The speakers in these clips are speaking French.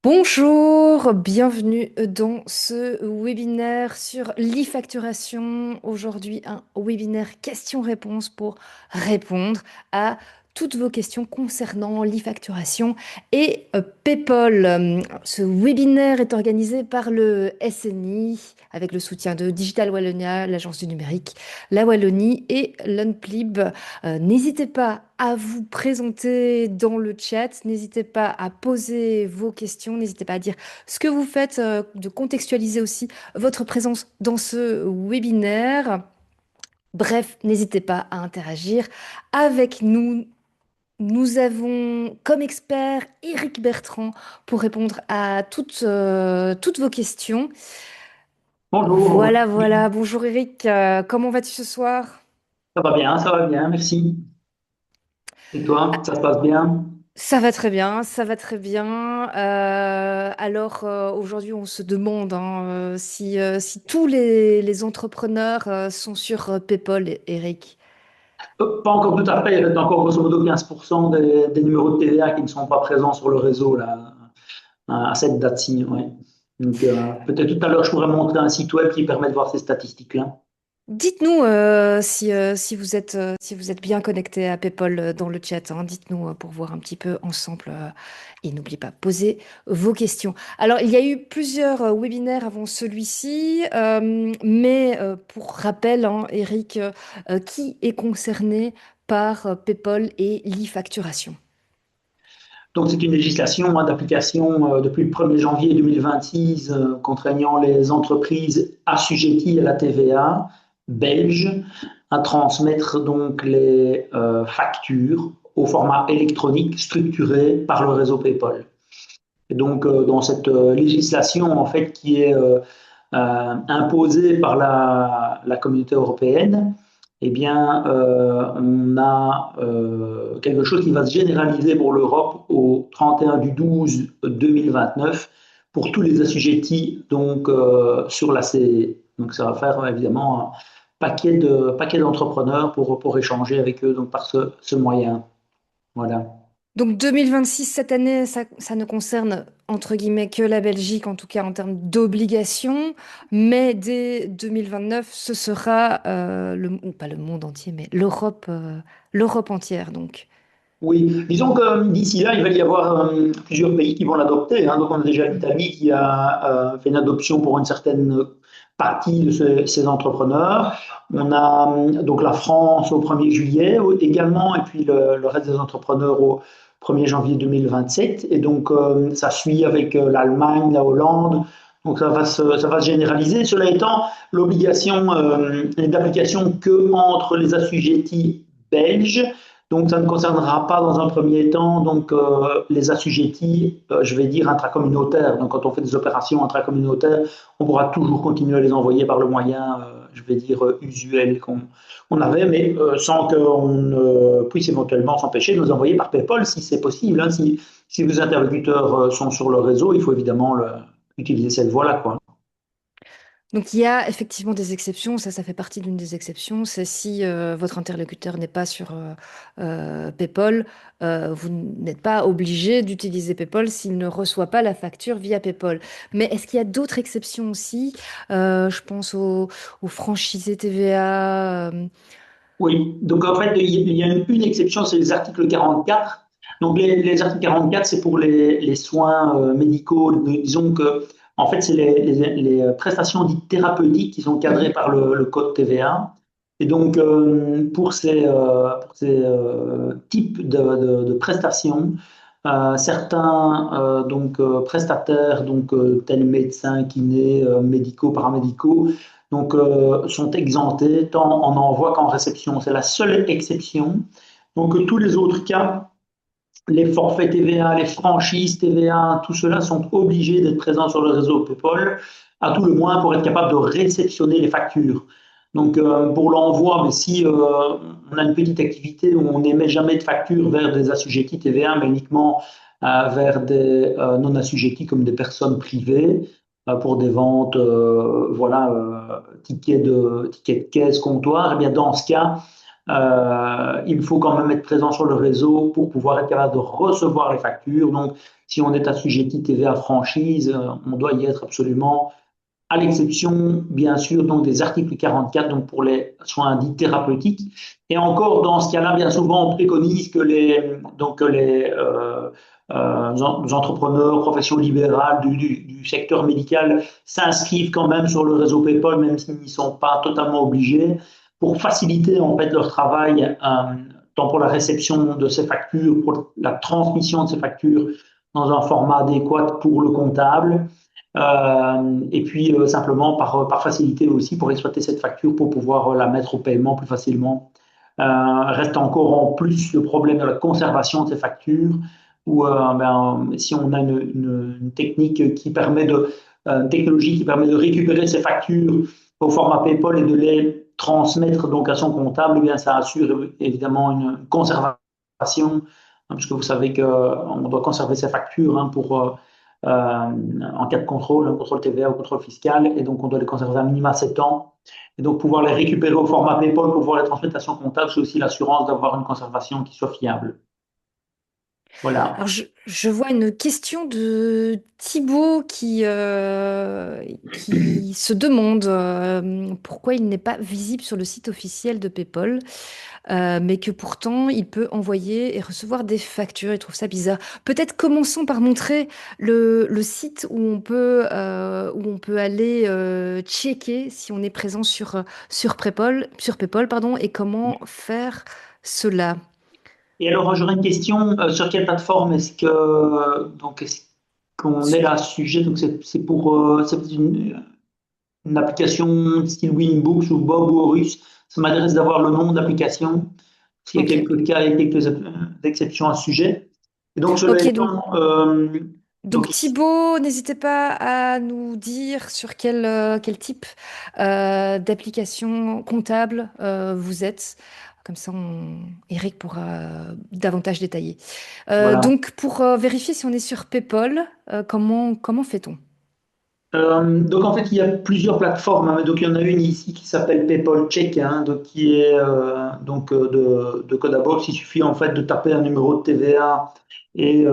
Bonjour, bienvenue dans ce webinaire sur l'e-facturation. Aujourd'hui, un webinaire questions-réponses pour répondre à toutes vos questions concernant l'e-facturation et PayPal. Ce webinaire est organisé par le SNI avec le soutien de Digital Wallonia, l'agence du numérique, la Wallonie et l'UNPLIB. N'hésitez pas à vous présenter dans le chat, n'hésitez pas à poser vos questions, n'hésitez pas à dire ce que vous faites, de contextualiser aussi votre présence dans ce webinaire. Bref, n'hésitez pas à interagir avec nous. Nous avons comme expert Éric Bertrand pour répondre à toutes vos questions. Bonjour, Voilà, voilà. Bonjour Éric, comment vas-tu ce soir? ça va bien, merci. Et toi, ça se passe bien? Ça va très bien, ça va très bien. Aujourd'hui, on se demande si tous les entrepreneurs sont sur PayPal, Eric. Pas encore tout à fait, il reste encore grosso modo 15% des numéros de TVA qui ne sont pas présents sur le réseau là, à cette date-ci. Ouais. Donc peut-être tout à l'heure, je pourrais montrer un site web qui permet de voir ces statistiques-là. Dites-nous si vous êtes bien connecté à PayPal dans le chat, hein. Dites-nous pour voir un petit peu ensemble. Et n'oubliez pas, posez vos questions. Alors, il y a eu plusieurs webinaires avant celui-ci, mais pour rappel, hein, Eric, qui est concerné par PayPal et l'e-facturation? Donc c'est une législation d'application depuis le 1er janvier 2026 contraignant les entreprises assujetties à la TVA belge à transmettre donc les factures au format électronique structuré par le réseau PayPal. Et donc dans cette législation en fait qui est imposée par la communauté européenne, eh bien, on a quelque chose qui va se généraliser pour l'Europe au 31 du 12 2029 pour tous les assujettis donc, sur la CE. Donc ça va faire évidemment un paquet d'entrepreneurs pour échanger avec eux donc, par ce moyen. Voilà. Donc 2026, cette année, ça ne concerne entre guillemets que la Belgique, en tout cas en termes d'obligations, mais dès 2029, ce sera ou pas le monde entier, mais l'Europe entière. Donc Oui, disons que d'ici là, il va y avoir plusieurs pays qui vont l'adopter, hein. Donc, on a déjà l'Italie qui a fait une adoption pour une certaine partie de ces entrepreneurs. On a donc la France au 1er juillet également, et puis le reste des entrepreneurs au 1er janvier 2027. Et donc, ça suit avec l'Allemagne, la Hollande. Donc, ça va se généraliser. Cela étant, l'obligation n'est d'application que entre les assujettis belges. Donc, ça ne concernera pas dans un premier temps donc, les assujettis, je vais dire, intracommunautaires. Donc, quand on fait des opérations intracommunautaires, on pourra toujours continuer à les envoyer par le moyen, je vais dire, usuel qu'on avait, mais sans qu'on puisse éventuellement s'empêcher de nous envoyer par PayPal si c'est possible, hein. Si vos interlocuteurs sont sur le réseau, il faut évidemment utiliser cette voie-là, quoi. Donc il y a effectivement des exceptions, ça fait partie d'une des exceptions, c'est si votre interlocuteur n'est pas sur PayPal, vous n'êtes pas obligé d'utiliser PayPal s'il ne reçoit pas la facture via PayPal. Mais est-ce qu'il y a d'autres exceptions aussi? Je pense aux franchisés TVA. Oui, donc en fait, il y a une exception, c'est les articles 44. Donc les articles 44, c'est pour les soins médicaux. Disons que, en fait, c'est les prestations dites thérapeutiques qui sont cadrées Mhm. par le code TVA. Et donc, pour ces types de prestations, certains donc, prestataires, donc, tels médecins, kinés, médicaux, paramédicaux, donc, sont exemptés tant en envoi qu'en réception. C'est la seule exception. Donc, tous les autres cas, les forfaits TVA, les franchises TVA, tout cela sont obligés d'être présents sur le réseau PayPal, à tout le moins pour être capable de réceptionner les factures. Donc, pour l'envoi, mais si on a une petite activité où on n'émet jamais de facture vers des assujettis TVA, mais uniquement vers des non assujettis comme des personnes privées, pour des ventes, voilà, tickets de caisse, comptoir, et bien dans ce cas, Il faut quand même être présent sur le réseau pour pouvoir être capable de recevoir les factures. Donc, si on est assujetti TVA franchise, on doit y être absolument, à l'exception, bien sûr, donc des articles 44, donc pour les soins dits thérapeutiques. Et encore, dans ce cas-là, bien souvent, on préconise que les entrepreneurs, professions libérales du secteur médical s'inscrivent quand même sur le réseau PayPal, même s'ils n'y sont pas totalement obligés, pour faciliter en fait leur travail, tant pour la réception de ces factures, pour la transmission de ces factures dans un format adéquat pour le comptable. Et puis simplement par facilité aussi pour exploiter cette facture pour pouvoir la mettre au paiement plus facilement. Reste encore en plus le problème de la conservation de ces factures, où si on a une technique qui permet une technologie qui permet de récupérer ces factures au format PayPal et de les transmettre donc à son comptable, eh bien ça assure évidemment une conservation, puisque vous savez qu'on doit conserver ces factures en cas de contrôle, un contrôle TVA ou contrôle fiscal, et donc on doit les conserver à minima 7 ans. Et donc pouvoir les récupérer au format PayPal, pouvoir les transmettre à son comptable, c'est aussi l'assurance d'avoir une conservation qui soit fiable. Alors, Voilà. je vois une question de Thibaut qui se demande pourquoi il n'est pas visible sur le site officiel de PayPal, mais que pourtant il peut envoyer et recevoir des factures. Il trouve ça bizarre. Peut-être commençons par montrer le site où on peut aller checker si on est présent sur PayPal, pardon, et comment faire cela. Et alors, j'aurais une question, sur quelle plateforme est-ce qu'on est là à ce sujet? Donc, c'est c'est une application style Winbooks ou Bob ou Horus. Ça m'intéresse d'avoir le nom de l'application, s'il y a Ok. quelques cas et quelques exceptions à ce sujet. Et donc, cela Ok, donc étant, Donc donc, Thibaut, n'hésitez pas à nous dire sur quel type d'application comptable vous êtes. Comme ça, Eric pourra davantage détailler. voilà. Donc pour vérifier si on est sur PayPal, comment fait-on? Donc en fait, il y a plusieurs plateformes, hein. Donc il y en a une ici qui s'appelle PayPal Check, hein, donc qui est de code à box. Il suffit en fait de taper un numéro de TVA et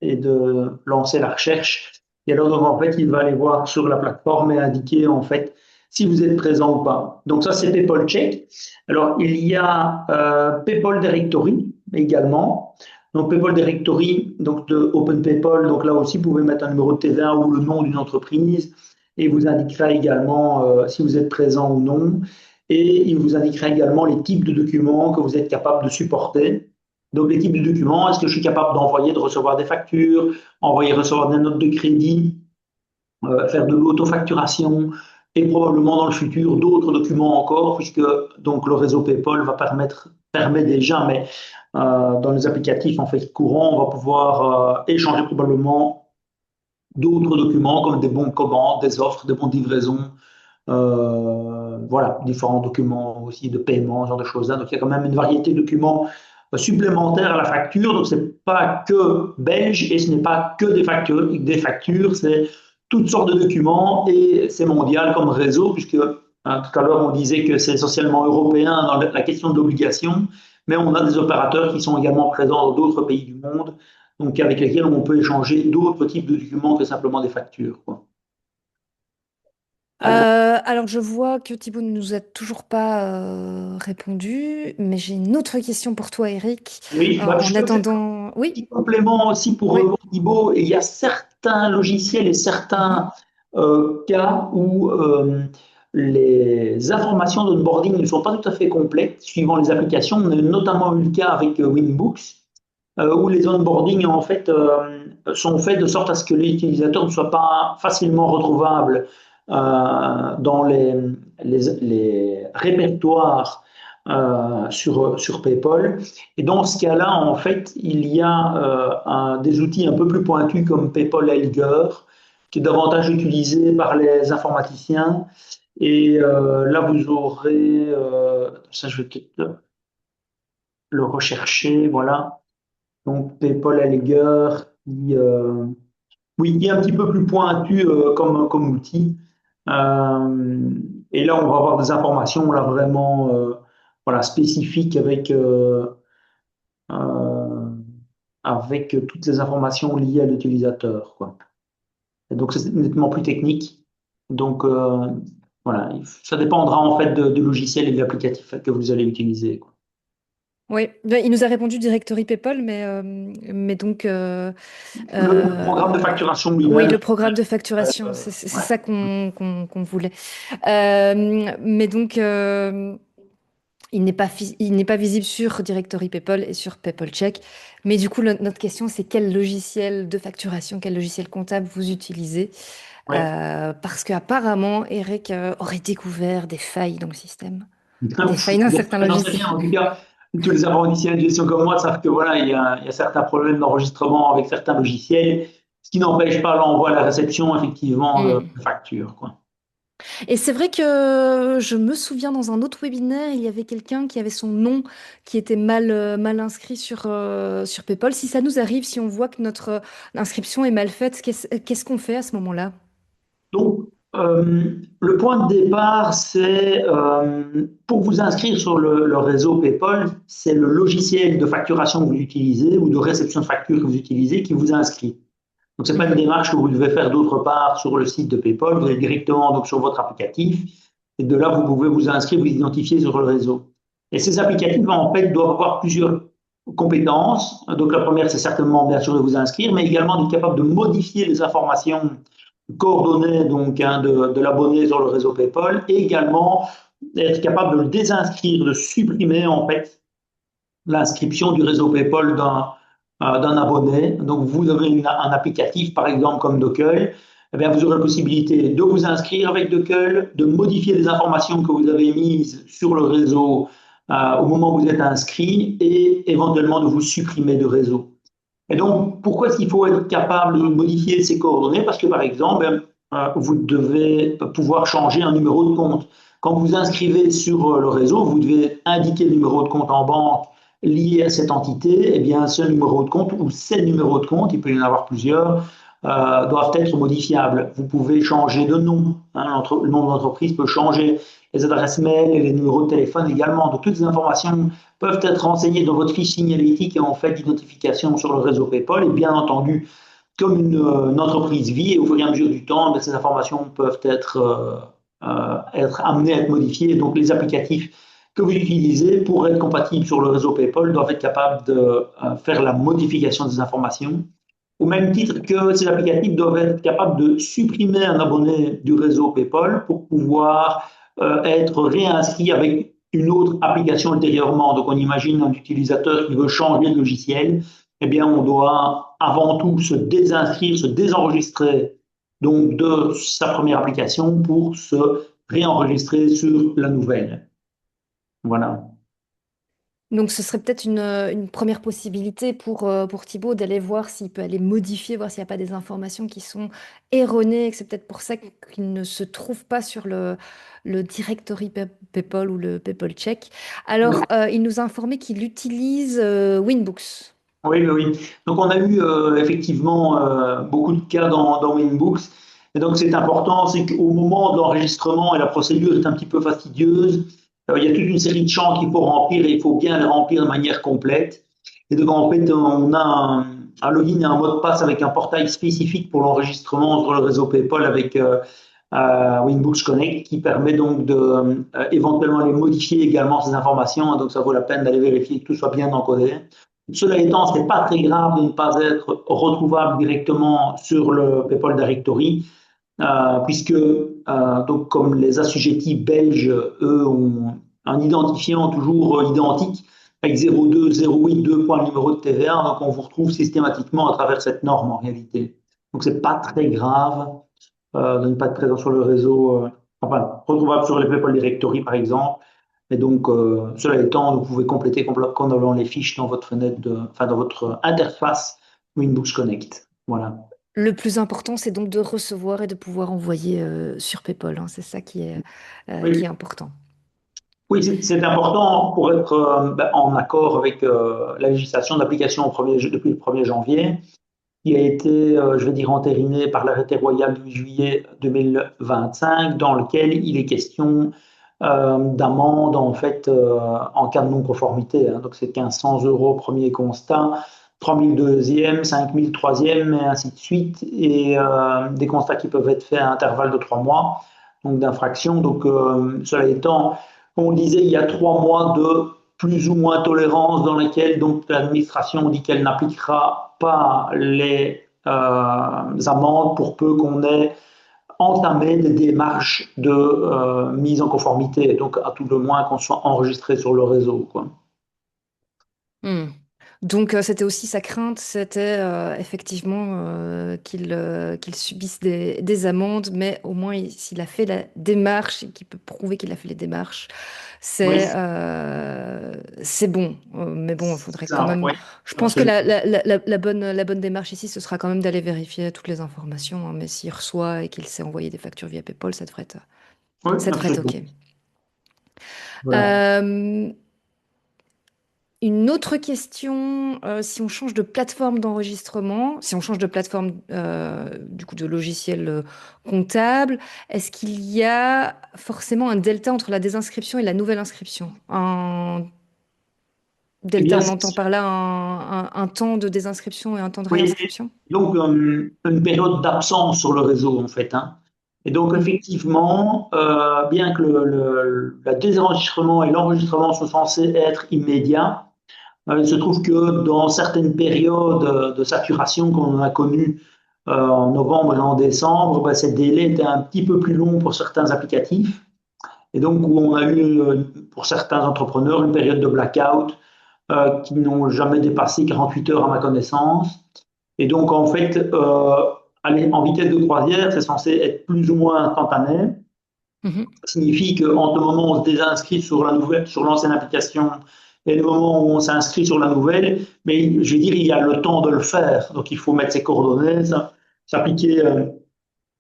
et de lancer la recherche. Et alors donc, en fait, il va aller voir sur la plateforme et indiquer en fait si vous êtes présent ou pas. Donc ça, c'est PayPal Check. Alors il y a PayPal Directory également. Donc PayPal Directory, donc de Open PayPal, donc là aussi vous pouvez mettre un numéro de TVA ou le nom d'une entreprise et vous indiquera également si vous êtes présent ou non. Et il vous indiquera également les types de documents que vous êtes capable de supporter. Donc les types de documents, est-ce que je suis capable d'envoyer, de recevoir des factures, envoyer, recevoir des notes de crédit, faire de l'autofacturation et probablement dans le futur d'autres documents encore, puisque donc le réseau PayPal permet déjà, mais dans les applicatifs en fait courants, on va pouvoir échanger probablement d'autres documents comme des bons de commande, des offres, des bons de livraison, voilà, différents documents aussi de paiement, ce genre de choses-là. Donc il y a quand même une variété de documents supplémentaires à la facture. Donc c'est pas que belge et ce n'est pas que des factures, c'est toutes sortes de documents et c'est mondial comme réseau puisque tout à l'heure on disait que c'est essentiellement européen dans la question de l'obligation, mais on a des opérateurs qui sont également présents dans d'autres pays du monde, donc avec lesquels on peut échanger d'autres types de documents que simplement des factures, quoi. Alors je vois que Thibaut ne nous a toujours pas répondu, mais j'ai une autre question pour toi, Eric. Oui, bah, En je peux faire attendant, oui, petit complément aussi oui. pour Thibaut. Il y a certains logiciels et Mhm. certains cas où les informations d'onboarding ne sont pas tout à fait complètes suivant les applications. On a notamment eu le cas avec Winbooks, où les onboardings en fait sont faits de sorte à ce que l'utilisateur ne soit pas facilement retrouvable dans les répertoires sur PayPal. Et dans ce cas-là, en fait, il y a des outils un peu plus pointus comme PayPal Helger, qui est davantage utilisé par les informaticiens. Et là, vous aurez, ça je vais peut-être le rechercher, voilà. Donc PayPal Helger, qui, oui, qui est un petit peu plus pointu comme outil. Et là, on va avoir des informations là vraiment voilà, spécifiques euh, avec toutes les informations liées à l'utilisateur, quoi. Et donc, c'est nettement plus technique. Donc, voilà, ça dépendra en fait du logiciel et de l'applicatif que vous allez utiliser, quoi. Oui, ben, il nous a répondu Directory PayPal, mais donc, Le programme de facturation oui, lui-même, le programme de facturation, c'est ouais. ça qu'on voulait. Mais donc, il n'est pas visible sur Directory PayPal et sur PayPal Check. Mais du coup, notre question, c'est quel logiciel de facturation, quel logiciel comptable vous utilisez? Ouais. Parce qu'apparemment, Eric aurait découvert des failles dans le système, des Ouf, failles dans certains j'en sais rien. logiciels. En tout cas, tous les informaticiens de gestion comme moi savent que voilà, il y a certains problèmes d'enregistrement avec certains logiciels, ce qui n'empêche pas l'envoi à la réception effectivement Hmm. de factures, quoi. Et c'est vrai que je me souviens dans un autre webinaire, il y avait quelqu'un qui avait son nom qui était mal inscrit sur PayPal. Si ça nous arrive, si on voit que notre inscription est mal faite, qu'est-ce qu'on fait à ce moment-là? Donc, le point de départ, c'est pour vous inscrire sur le réseau PayPal, c'est le logiciel de facturation que vous utilisez ou de réception de facture que vous utilisez qui vous inscrit. Donc, ce n'est pas une Mhm. démarche que vous devez faire d'autre part sur le site de PayPal. Vous allez directement donc, sur votre applicatif et de là, vous pouvez vous inscrire, vous identifier sur le réseau. Et ces applicatifs, en fait, doivent avoir plusieurs compétences. Donc, la première, c'est certainement, bien sûr, de vous inscrire, mais également d'être capable de modifier les informations coordonnées donc, hein, de l'abonné sur le réseau PayPal et également être capable de le désinscrire, de supprimer, en fait, l'inscription du réseau PayPal d'un abonné. Donc, vous avez un applicatif, par exemple, comme Dockel. Eh bien, vous aurez la possibilité de vous inscrire avec Dockel, de modifier les informations que vous avez mises sur le réseau au moment où vous êtes inscrit et éventuellement de vous supprimer de réseau. Et donc, pourquoi est-ce qu'il faut être capable de modifier ces coordonnées? Parce que, par exemple, vous devez pouvoir changer un numéro de compte. Quand vous inscrivez sur le réseau, vous devez indiquer le numéro de compte en banque lié à cette entité. Eh bien, ce numéro de compte ou ces numéros de compte, il peut y en avoir plusieurs, doivent être modifiables. Vous pouvez changer de nom. Hein, le nom de l'entreprise peut changer. Les adresses mail et les numéros de téléphone également. Donc, toutes ces informations peuvent être renseignées dans votre fiche signalétique et en fait d'identification sur le réseau PayPal. Et bien entendu, comme une entreprise vit et au fur et à mesure du temps, ces informations peuvent être amenées à être modifiées. Donc les applicatifs que vous utilisez pour être compatibles sur le réseau PayPal doivent être capables de faire la modification des informations. Au même titre que ces applicatifs doivent être capables de supprimer un abonné du réseau PayPal pour pouvoir être réinscrit avec une autre application ultérieurement. Donc, on imagine un utilisateur qui veut changer de logiciel. Eh bien, on doit avant tout se désinscrire, se désenregistrer donc de sa première application pour se réenregistrer sur la nouvelle. Voilà. Donc, ce serait peut-être une première possibilité pour Thibaut d'aller voir s'il peut aller modifier, voir s'il n'y a pas des informations qui sont erronées, et que c'est peut-être pour ça qu'il ne se trouve pas sur le directory PayPal ou le PayPal Check. Alors, il nous a informé qu'il utilise Winbooks. Oui, oui, oui. Donc, on a eu effectivement beaucoup de cas dans Winbooks. Et donc, c'est important, c'est qu'au moment de l'enregistrement, et la procédure est un petit peu fastidieuse, il y a toute une série de champs qu'il faut remplir et il faut bien les remplir de manière complète. Et donc, en fait, on a un login et un mot de passe avec un portail spécifique pour l'enregistrement sur le réseau PayPal avec Winbooks Connect qui permet donc de éventuellement les modifier également ces informations. Donc, ça vaut la peine d'aller vérifier que tout soit bien encodé. Cela étant, ce n'est pas très grave de ne pas être retrouvable directement sur le PayPal Directory, puisque, donc, comme les assujettis belges, eux, ont un identifiant toujours identique, avec 02, 08, 2 points de numéro de TVA, donc on vous retrouve systématiquement à travers cette norme en réalité. Donc, ce n'est pas très grave de ne pas être présent sur le réseau, enfin, retrouvable sur les PayPal Directory, par exemple. Et donc, cela étant, vous pouvez compléter complètement les fiches dans votre fenêtre enfin, dans votre interface Winbooks Connect. Voilà. Le plus important, c'est donc de recevoir et de pouvoir envoyer sur PayPal, hein. C'est ça qui est Oui, important. oui, c'est important pour être en accord avec la législation d'application depuis le 1er janvier. qui a été, je vais dire, entériné par l'arrêté royal du juillet 2025, dans lequel il est question d'amende en fait en cas de non-conformité, hein. Donc c'est 1 500 € premier constat, 3 000 deuxième, 5 000 troisième, et ainsi de suite, et des constats qui peuvent être faits à intervalle de 3 mois, donc d'infraction. Donc cela étant, comme on disait, il y a 3 mois de plus ou moins tolérance dans lesquelles donc l'administration dit qu'elle n'appliquera pas les amendes pour peu qu'on ait entamé des démarches de mise en conformité, donc à tout le moins qu'on soit enregistré sur le réseau, quoi. Hmm. Donc, c'était aussi sa crainte, c'était effectivement qu'il subisse des amendes, mais au moins, s'il a fait la démarche et qu'il peut prouver qu'il a fait les démarches, Oui, c'est bon. Mais bon, il faudrait quand ça, même. oui, Je pense que absolument. la bonne démarche ici, ce sera quand même d'aller vérifier toutes les informations, hein. Mais s'il reçoit et qu'il s'est envoyé des factures via PayPal, Oui, ça devrait être absolument. OK. Voilà. Euh, Une autre question, si on change de plateforme d'enregistrement, si on change de plateforme du coup de logiciel comptable, est-ce qu'il y a forcément un delta entre la désinscription et la nouvelle inscription? Un Eh delta, bien, on entend par là un temps de désinscription et un temps de oui, réinscription? donc une période d'absence sur le réseau, en fait, hein. Et donc, Mhm, effectivement, bien que le désenregistrement et l'enregistrement sont censés être immédiats, il se trouve que dans certaines périodes de saturation qu'on a connues en novembre et en décembre, ben, ces délais étaient un petit peu plus longs pour certains applicatifs. Et donc, où on a eu, pour certains entrepreneurs, une période de blackout qui n'ont jamais dépassé 48 heures à ma connaissance. Et donc, en fait, aller en vitesse de croisière, c'est censé être plus ou moins instantané. mhm. Ça signifie qu'entre le moment où on se désinscrit sur la nouvelle, sur l'ancienne application et le moment où on s'inscrit sur la nouvelle, mais je veux dire, il y a le temps de le faire. Donc, il faut mettre ses coordonnées, s'appliquer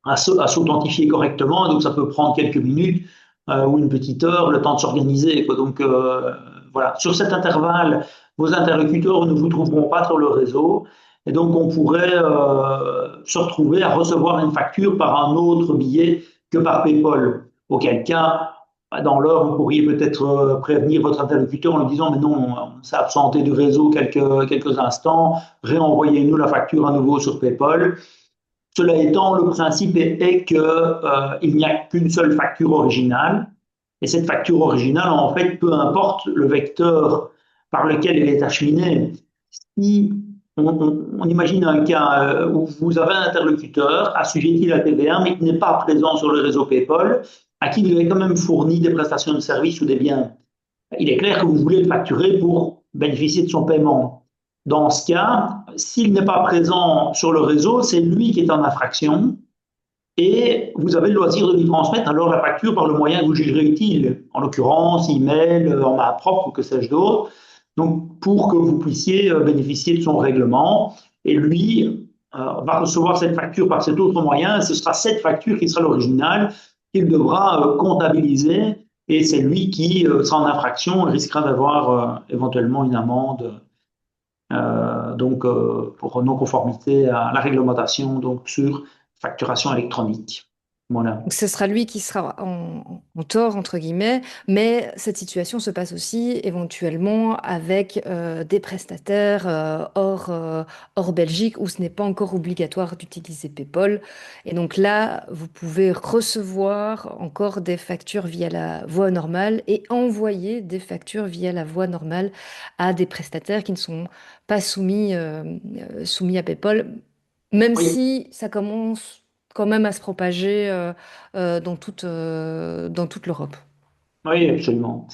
à s'authentifier correctement. Donc, ça peut prendre quelques minutes ou une petite heure, le temps de s'organiser, quoi. Donc, voilà. Sur cet intervalle, vos interlocuteurs ne vous trouveront pas sur le réseau. Et donc, on pourrait se retrouver à recevoir une facture par un autre billet que par PayPal. Auquel cas, dans l'heure, vous pourriez peut-être prévenir votre interlocuteur en lui disant, mais non, on s'est absenté du réseau quelques instants, réenvoyez-nous la facture à nouveau sur PayPal. Cela étant, le principe est qu'il n'y a qu'une seule facture originale. Et cette facture originale, en fait, peu importe le vecteur par lequel elle est acheminée, si on imagine un cas où vous avez un interlocuteur assujetti à la TVA, mais qui n'est pas présent sur le réseau PayPal, à qui vous avez quand même fourni des prestations de services ou des biens. Il est clair que vous voulez le facturer pour bénéficier de son paiement. Dans ce cas, s'il n'est pas présent sur le réseau, c'est lui qui est en infraction et vous avez le loisir de lui transmettre alors la facture par le moyen que vous jugerez utile, en l'occurrence email, en main propre ou que sais-je d'autre, donc pour que vous puissiez bénéficier de son règlement. Et lui va recevoir cette facture par cet autre moyen, et ce sera cette facture qui sera l'original qu'il devra comptabiliser, et c'est lui qui sera en infraction et risquera d'avoir éventuellement une amende pour non-conformité à la réglementation donc sur facturation électronique. Voilà. Donc, ce sera lui qui sera en tort, entre guillemets, mais cette situation se passe aussi éventuellement avec des prestataires hors Belgique où ce n'est pas encore obligatoire d'utiliser PayPal. Et donc là, vous pouvez recevoir encore des factures via la voie normale et envoyer des factures via la voie normale à des prestataires qui ne sont pas soumis à PayPal, même Oui, si ça commence quand même à se propager dans toute l'Europe. oui, absolument.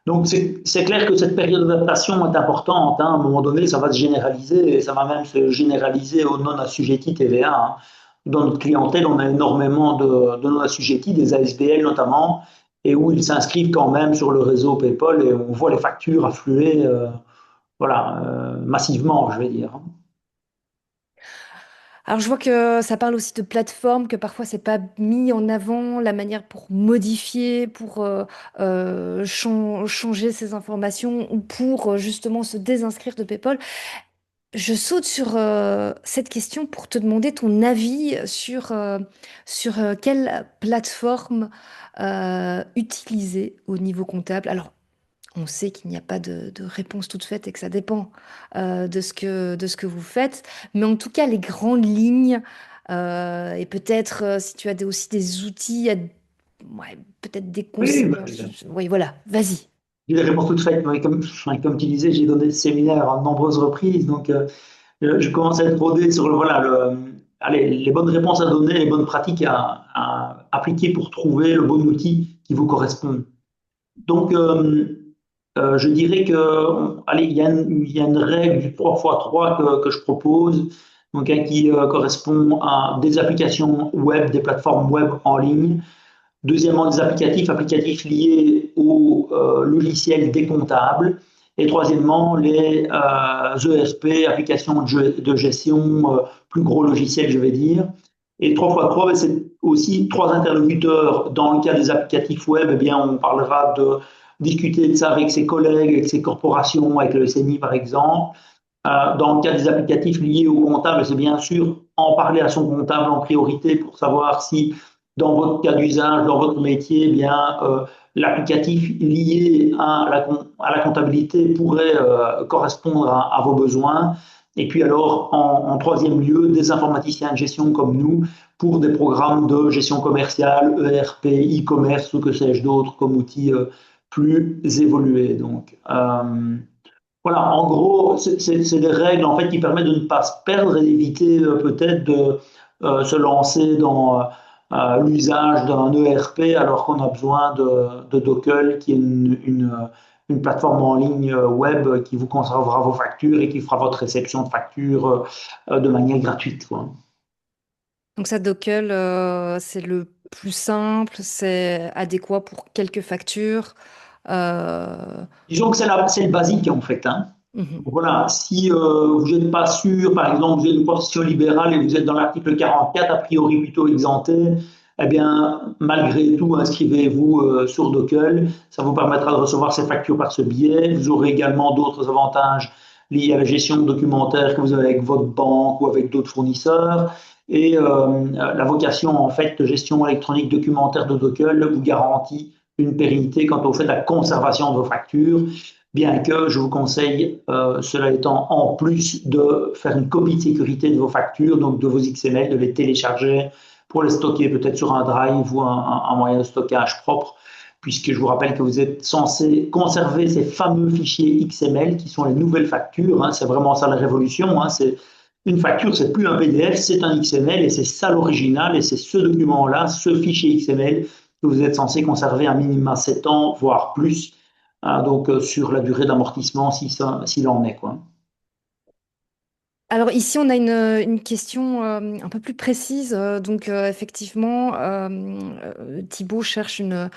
Donc c'est clair que cette période d'adaptation est importante, hein. À un moment donné, ça va se généraliser et ça va même se généraliser aux non-assujettis TVA, hein. Dans notre clientèle, on a énormément de non-assujettis, des ASBL notamment, et où ils s'inscrivent quand même sur le réseau PayPal et on voit les factures affluer voilà, massivement, je vais dire. Alors je vois que ça parle aussi de plateformes, que parfois c'est pas mis en avant la manière pour modifier, pour changer ces informations ou pour justement se désinscrire de PayPal. Je saute sur cette question pour te demander ton avis sur quelle plateforme utiliser au niveau comptable. Alors, on sait qu'il n'y a pas de réponse toute faite et que ça dépend de ce que vous faites, mais en tout cas, les grandes lignes, et peut-être si tu as aussi des outils, ouais, peut-être des Oui, conseils. Oui, voilà, vas-y. j'ai des réponses toutes faites. Mais comme tu disais, j'ai donné des séminaires à de nombreuses reprises, donc je commence à être rodé sur voilà, allez, les bonnes réponses à donner, les bonnes pratiques à appliquer pour trouver le bon outil qui vous correspond. Donc, je dirais que, allez, il y a une règle du 3x3 que je propose, donc qui correspond à des applications web, des plateformes web en ligne. Deuxièmement, des applicatifs liés au logiciel des comptables. Et troisièmement, les ERP, applications de gestion, plus gros logiciels, je vais dire. Et 3x3, ben, c'est aussi trois interlocuteurs. Dans le cas des applicatifs web, eh bien, on parlera de discuter de ça avec ses collègues, avec ses corporations, avec le SNI par exemple. Dans le cas des applicatifs liés au comptable, c'est bien sûr en parler à son comptable en priorité pour savoir si, dans votre cas d'usage, dans votre métier, eh bien, l'applicatif lié à la comptabilité pourrait correspondre à vos besoins. Et puis alors, en troisième lieu, des informaticiens de gestion comme nous pour des programmes de gestion commerciale, ERP, e-commerce ou que sais-je d'autres comme outils plus évolués. Donc, voilà, en gros, c'est des règles en fait qui permettent de ne pas se perdre et d'éviter peut-être de se lancer dans l'usage d'un ERP alors qu'on a besoin de Docal, qui est une plateforme en ligne web qui vous conservera vos factures et qui fera votre réception de factures de manière gratuite, quoi. Donc ça, Docker, c'est le plus simple, c'est adéquat pour quelques factures. Euh, Disons que c'est le basique en fait, hein. mhm. Voilà, si vous n'êtes pas sûr, par exemple, vous êtes une profession libérale et vous êtes dans l'article 44, a priori plutôt exempté, eh bien, malgré tout, inscrivez-vous sur Docal. Ça vous permettra de recevoir ces factures par ce biais. Vous aurez également d'autres avantages liés à la gestion documentaire que vous avez avec votre banque ou avec d'autres fournisseurs. Et la vocation, en fait, de gestion électronique documentaire de Docal vous garantit une pérennité quant au fait de la conservation de vos factures, bien que je vous conseille, cela étant, en plus de faire une copie de sécurité de vos factures, donc de vos XML, de les télécharger pour les stocker peut-être sur un drive ou un moyen de stockage propre, puisque je vous rappelle que vous êtes censé conserver ces fameux fichiers XML qui sont les nouvelles factures, hein. C'est vraiment ça la révolution, hein. C'est une facture, c'est plus un PDF, c'est un XML et c'est ça l'original et c'est ce document-là, ce fichier XML que vous êtes censé conserver un minimum 7 ans, voire plus, donc sur la durée d'amortissement s'il en est, quoi. Alors ici, on a une question un peu plus précise. Donc effectivement, Thibaut cherche une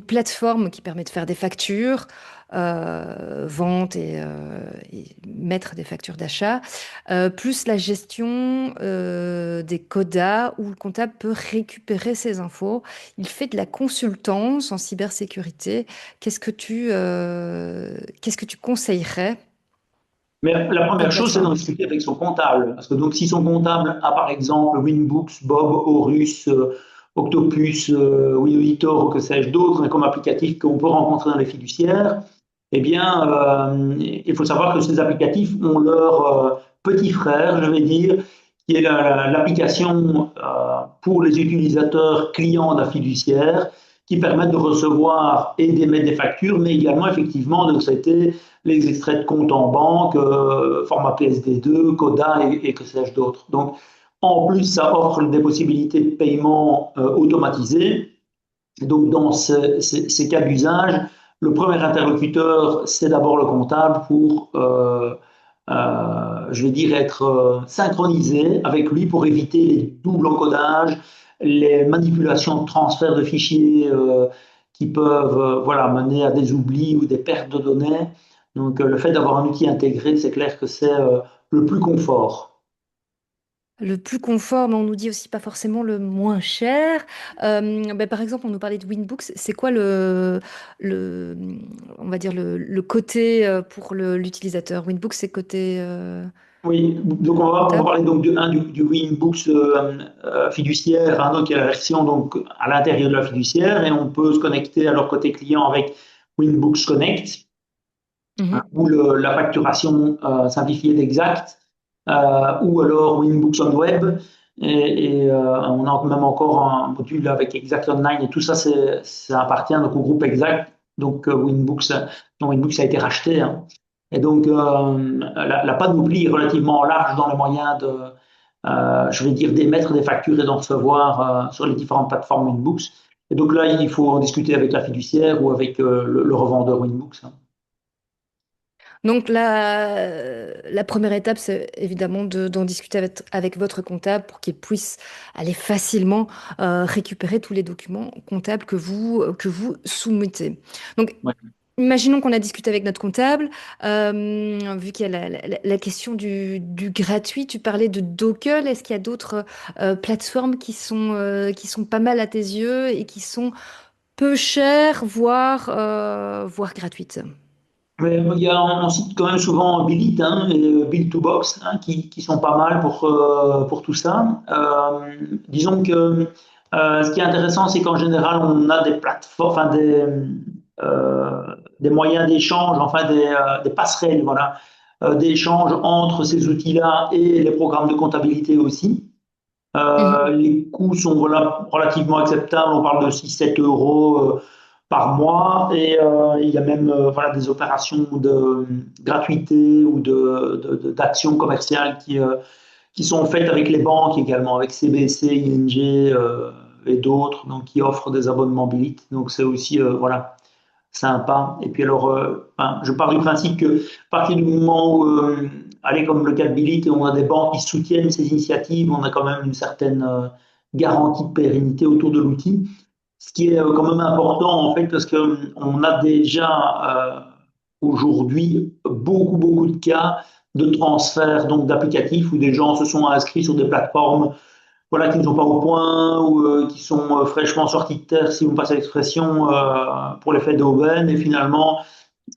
plateforme qui permet de faire des factures, vente et mettre des factures d'achat, plus la gestion des codas où le comptable peut récupérer ses infos. Il fait de la consultance en cybersécurité. Qu'est-ce que tu conseillerais Mais la comme première chose, c'est d'en plateforme? discuter avec son comptable. Parce que donc, si son comptable a par exemple Winbooks, Bob, Horus, Octopus, Auditor ou que sais-je d'autres, hein, comme applicatifs qu'on peut rencontrer dans les fiduciaires, eh bien, il faut savoir que ces applicatifs ont leur petit frère, je vais dire, qui est l'application pour les utilisateurs clients d'un fiduciaire, qui permettent de recevoir et d'émettre des factures, mais également effectivement de traiter les extraits de compte en banque, format PSD2, Coda et que sais-je d'autre. Donc, en plus, ça offre des possibilités de paiement automatisées. Donc, dans ces cas d'usage, le premier interlocuteur, c'est d'abord le comptable pour, je vais dire, être synchronisé avec lui pour éviter les doubles encodages, les manipulations de transfert de fichiers qui peuvent voilà, mener à des oublis ou des pertes de données. Donc, le fait d'avoir un outil intégré, c'est clair que c'est le plus confort. Le plus confort, mais on nous dit aussi pas forcément le moins cher. Ben, par exemple, on nous parlait de Winbooks. C'est quoi le, on va dire le côté pour l'utilisateur? Winbooks, c'est côté. Oui, donc on va comptable. parler donc du Winbooks fiduciaire, hein, donc il y a la version donc à l'intérieur de la fiduciaire et on peut se connecter à leur côté client avec Winbooks Connect, hein, Mhm. ou la facturation simplifiée d'Exact, ou alors Winbooks on Web. On a même encore un module avec Exact Online et tout ça, ça appartient donc au groupe Exact. Donc Winbooks a été racheté, hein. Et donc la panoplie est relativement large dans les moyens je vais dire, d'émettre des factures et d'en recevoir sur les différentes plateformes Winbooks. Et donc là, il faut en discuter avec la fiduciaire ou avec le revendeur Winbooks, hein. Donc la première étape, c'est évidemment d'en discuter avec votre comptable pour qu'il puisse aller facilement récupérer tous les documents comptables que vous soumettez. Donc, Ouais. imaginons qu'on a discuté avec notre comptable, vu qu'il y a la question du gratuit, tu parlais de Docal, est-ce qu'il y a d'autres plateformes qui sont pas mal à tes yeux et qui sont peu chères, voire gratuites? Mais on cite quand même souvent Bill hein, et Bill to Box, hein, qui sont pas mal pour tout ça. Disons que ce qui est intéressant, c'est qu'en général, on a des plateformes, enfin des moyens d'échange, enfin des passerelles, voilà, d'échange entre ces outils-là et les programmes de comptabilité aussi. Mhm. Les coûts sont voilà, relativement acceptables. On parle de 6-7 € par mois. Et il y a même voilà, des opérations de gratuité ou d'actions commerciales qui sont faites avec les banques également, avec CBC, ING et d'autres, donc qui offrent des abonnements Bilit. Donc c'est aussi voilà, sympa. Et puis alors, enfin, je pars du principe que à partir du moment où, allez, comme le cas de Billy, on a des banques qui soutiennent ces initiatives, on a quand même une certaine garantie de pérennité autour de l'outil. Ce qui est quand même important en fait, parce que on a déjà aujourd'hui beaucoup de cas de transfert donc d'applicatifs où des gens se sont inscrits sur des plateformes voilà, qui ne sont pas au point ou qui sont fraîchement sortis de terre, si vous me passez l'expression, pour l'effet d'aubaine et finalement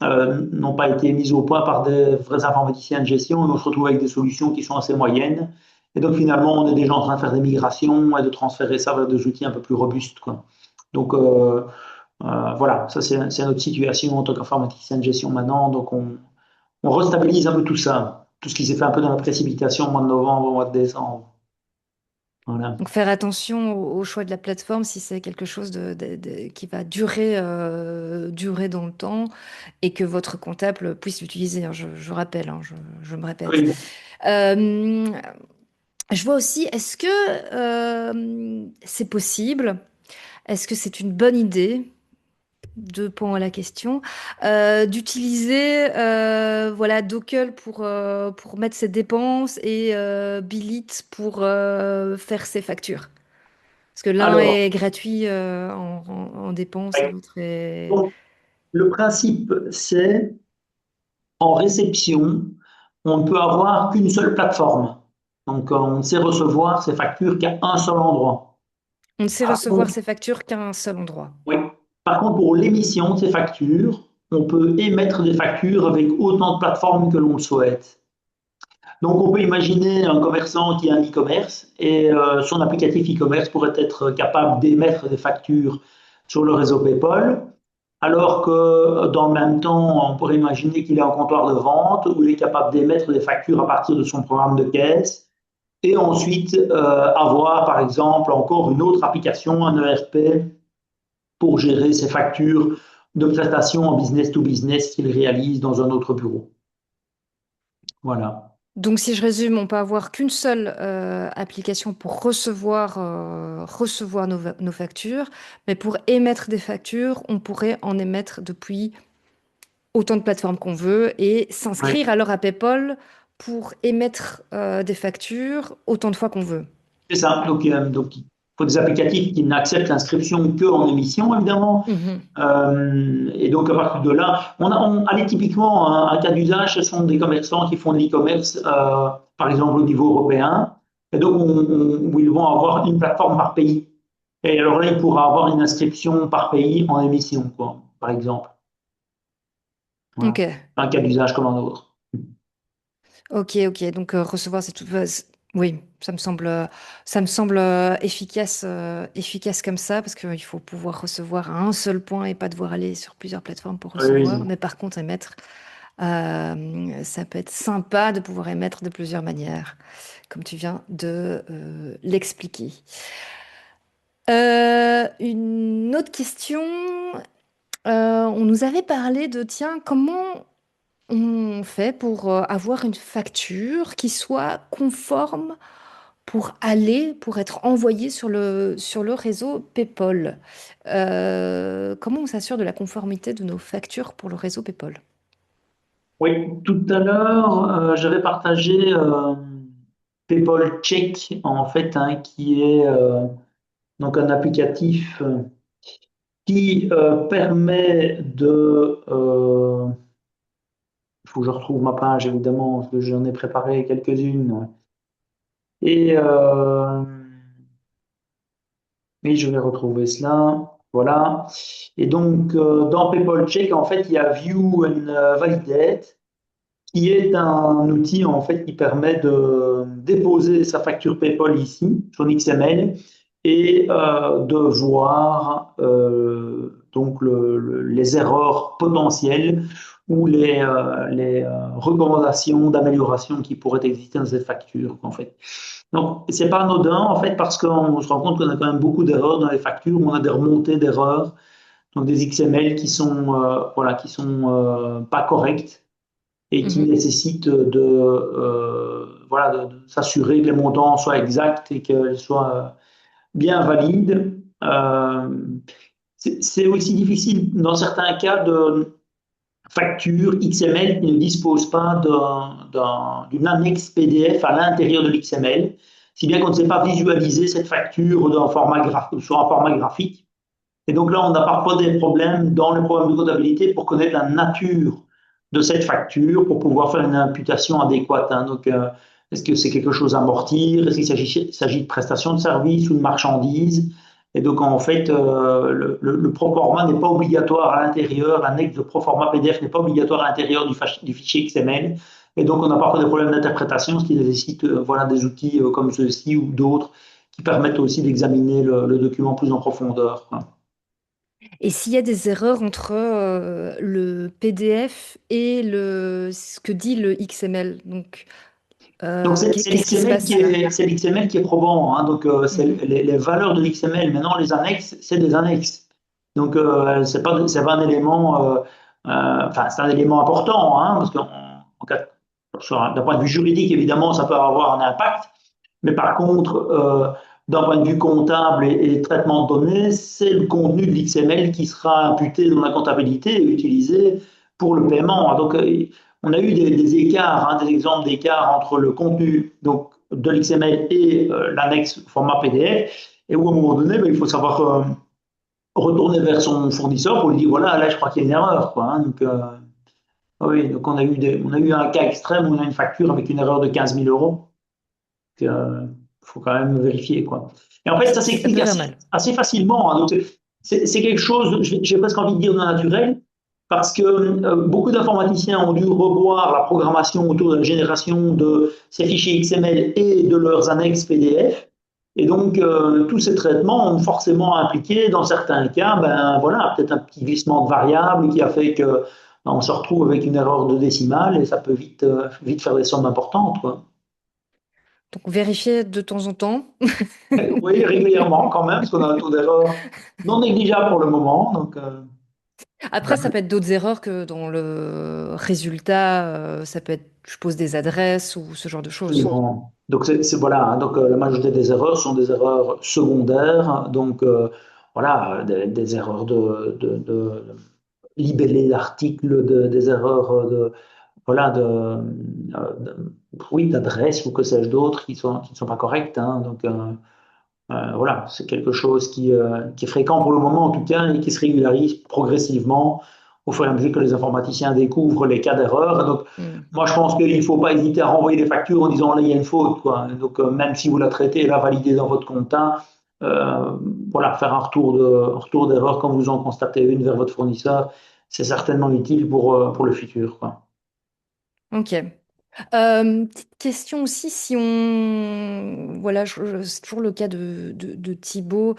n'ont pas été mises au point par des vrais informaticiens de gestion et on se retrouve avec des solutions qui sont assez moyennes. Et donc finalement, on est déjà en train de faire des migrations et de transférer ça vers des outils un peu plus robustes, quoi. Donc voilà, ça c'est notre situation en tant qu'informaticien de gestion maintenant. Donc on restabilise un peu tout ça, tout ce qui s'est fait un peu dans la précipitation au mois de novembre, au mois de décembre. Voilà. Donc faire attention au choix de la plateforme si c'est quelque chose qui va durer dans le temps et que votre comptable puisse l'utiliser, hein. Je rappelle, hein, je me répète. Oui. Euh, je vois aussi, est-ce que c'est possible? Est-ce que c'est une bonne idée? Deux points à la question, d'utiliser voilà Docal pour mettre ses dépenses et Billit pour faire ses factures. Parce que l'un Alors, est gratuit en dépenses et ouais. l'autre est... Donc, le principe, c'est en réception, on ne peut avoir qu'une seule plateforme. Donc, on ne sait recevoir ses factures qu'à un seul endroit. On ne sait Par recevoir contre, ses factures qu'à un seul endroit. oui. Par contre, pour l'émission de ces factures, on peut émettre des factures avec autant de plateformes que l'on le souhaite. Donc, on peut imaginer un commerçant qui a un e-commerce et son applicatif e-commerce pourrait être capable d'émettre des factures sur le réseau PayPal, alors que dans le même temps, on pourrait imaginer qu'il est en comptoir de vente où il est capable d'émettre des factures à partir de son programme de caisse et ensuite avoir, par exemple, encore une autre application, un ERP, pour gérer ses factures de prestations en business to business qu'il réalise dans un autre bureau. Voilà. Donc, si je résume, on peut avoir qu'une seule application pour recevoir nos factures, mais pour émettre des factures, on pourrait en émettre depuis autant de plateformes qu'on veut et Oui. s'inscrire alors à PayPal pour émettre des factures autant de fois qu'on veut. C'est ça. Donc, il faut des applicatifs qui n'acceptent l'inscription qu'en émission, évidemment. Mhm. Et donc, à partir de là, allez, typiquement, un cas d'usage, ce sont des commerçants qui font de l'e-commerce, par exemple, au niveau européen. Et donc, où ils vont avoir une plateforme par pays. Et alors là, il pourra avoir une inscription par pays en émission, quoi, par exemple. Ok. Voilà. Un cas d'usage comme un autre. Ok, ok. Donc recevoir c'est tout. Oui, ça me semble efficace comme ça parce qu'il faut pouvoir recevoir à un seul point et pas devoir aller sur plusieurs plateformes pour Oui, recevoir. oui. Mais par contre, émettre, ça peut être sympa de pouvoir émettre de plusieurs manières, comme tu viens de l'expliquer. Une autre question. On nous avait parlé de, tiens, comment on fait pour avoir une facture qui soit conforme pour être envoyée sur le réseau PayPal. Comment on s'assure de la conformité de nos factures pour le réseau PayPal? Oui, tout à l'heure, j'avais partagé PayPal Check, en fait, hein, qui est donc un applicatif qui permet de... il faut que je retrouve ma page, évidemment, parce que j'en ai préparé quelques-unes. Et oui, je vais retrouver cela. Voilà. Et donc, dans PayPal Check, en fait, il y a View and Validate, qui est un outil en fait qui permet de déposer sa facture PayPal ici, son XML, et de voir donc les erreurs potentielles ou les recommandations d'amélioration qui pourraient exister dans cette facture en fait. Donc, c'est pas anodin en fait parce qu'on se rend compte qu'on a quand même beaucoup d'erreurs dans les factures, on a des remontées d'erreurs, donc des XML qui sont voilà qui sont pas correctes et qui Mhm. nécessitent de, voilà, de s'assurer que les montants soient exacts et qu'ils soient bien valides. C'est aussi difficile dans certains cas de factures XML qui ne disposent pas d'une annexe PDF à l'intérieur de l'XML, si bien qu'on ne sait pas visualiser cette facture sur un format graphique. Et donc là, on a parfois des problèmes dans les programmes de comptabilité pour connaître la nature de cette facture, pour pouvoir faire une imputation adéquate, hein. Donc, est-ce que c'est quelque chose à amortir? Est-ce qu'il s'agit de prestations de services ou de marchandises? Et donc, en fait, le proforma n'est pas obligatoire à l'intérieur, l'annexe de proforma PDF n'est pas obligatoire à l'intérieur du fichier XML. Et donc, on a parfois des problèmes d'interprétation, ce qui nécessite voilà, des outils comme ceux-ci ou d'autres qui permettent aussi d'examiner le document plus en profondeur, quoi. Et s'il y a des erreurs entre le PDF et ce que dit le XML, donc Donc c'est qu'est-ce qui se l'XML passe là? c'est l'XML qui est probant, hein. Donc c'est Mhm. les valeurs de l'XML. Maintenant les annexes, c'est des annexes. Donc c'est pas un élément, enfin c'est un élément important, hein, parce d'un point de vue juridique évidemment ça peut avoir un impact, mais par contre d'un point de vue comptable et traitement de données, c'est le contenu de l'XML qui sera imputé dans la comptabilité et utilisé pour le paiement. Donc on a eu des écarts, hein, des exemples d'écarts entre le contenu donc, de l'XML et l'annexe format PDF, et où à un moment donné, ben, il faut savoir retourner vers son fournisseur pour lui dire voilà, là je crois qu'il y a une erreur, quoi, hein. Donc, oui, donc on a eu un cas extrême où on a une facture avec une erreur de 15 000 euros. Il faut quand même vérifier, quoi. Et en fait, ça Ça s'explique peut faire mal. assez facilement, hein. Donc, c'est quelque chose, j'ai presque envie de dire, de naturel, parce que beaucoup d'informaticiens ont dû revoir la programmation autour de la génération de ces fichiers XML et de leurs annexes PDF. Et donc, tous ces traitements ont forcément impliqué, dans certains cas, ben voilà, peut-être un petit glissement de variable qui a fait que ben, on se retrouve avec une erreur de décimale et ça peut vite faire des sommes importantes, quoi. Donc vérifier de temps en temps. Oui, régulièrement quand même, parce qu'on a un taux d'erreur non négligeable pour le moment. Donc, Après, ça peut être d'autres erreurs que dans le résultat. Ça peut être, je pose des adresses ou ce genre de choses. absolument. Donc, voilà, hein. Donc, la majorité des erreurs sont des erreurs secondaires. Donc, voilà, des erreurs de libellé d'articles, des erreurs voilà, oui, d'adresse ou que sais-je d'autres qui ne sont pas correctes, hein. Donc, voilà, c'est quelque chose qui est fréquent pour le moment en tout cas et qui se régularise progressivement au fur et à mesure que les informaticiens découvrent les cas d'erreur. Donc, Hmm. moi, je pense qu'il ne faut pas hésiter à renvoyer des factures en disant là, il y a une faute, quoi. Donc, même si vous la traitez et la validez dans votre compta, euh, voilà, faire un retour d'erreur quand vous en constatez une vers votre fournisseur, c'est certainement utile pour le futur, quoi. Ok. Petite question aussi, si on... Voilà, c'est toujours le cas de Thibaut.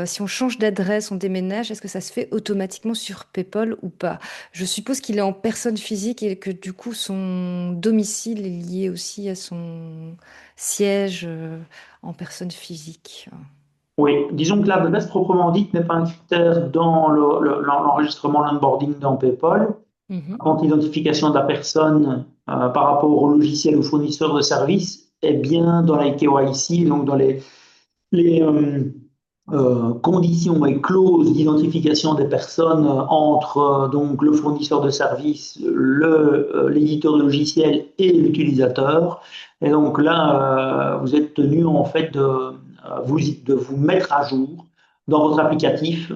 Si on change d'adresse, on déménage, est-ce que ça se fait automatiquement sur PayPal ou pas? Je suppose qu'il est en personne physique et que du coup, son domicile est lié aussi à son siège en personne physique. Oui, disons que l'adresse proprement dite n'est pas un critère dans l'enregistrement, l'onboarding dans PayPal. Mhm. Par contre, l'identification de la personne par rapport au logiciel ou fournisseur de services est bien dans les KYC, donc dans les conditions et clauses d'identification des personnes entre donc le fournisseur de services, l'éditeur de logiciel et l'utilisateur. Et donc là, vous êtes tenu en fait de vous mettre à jour dans votre applicatif,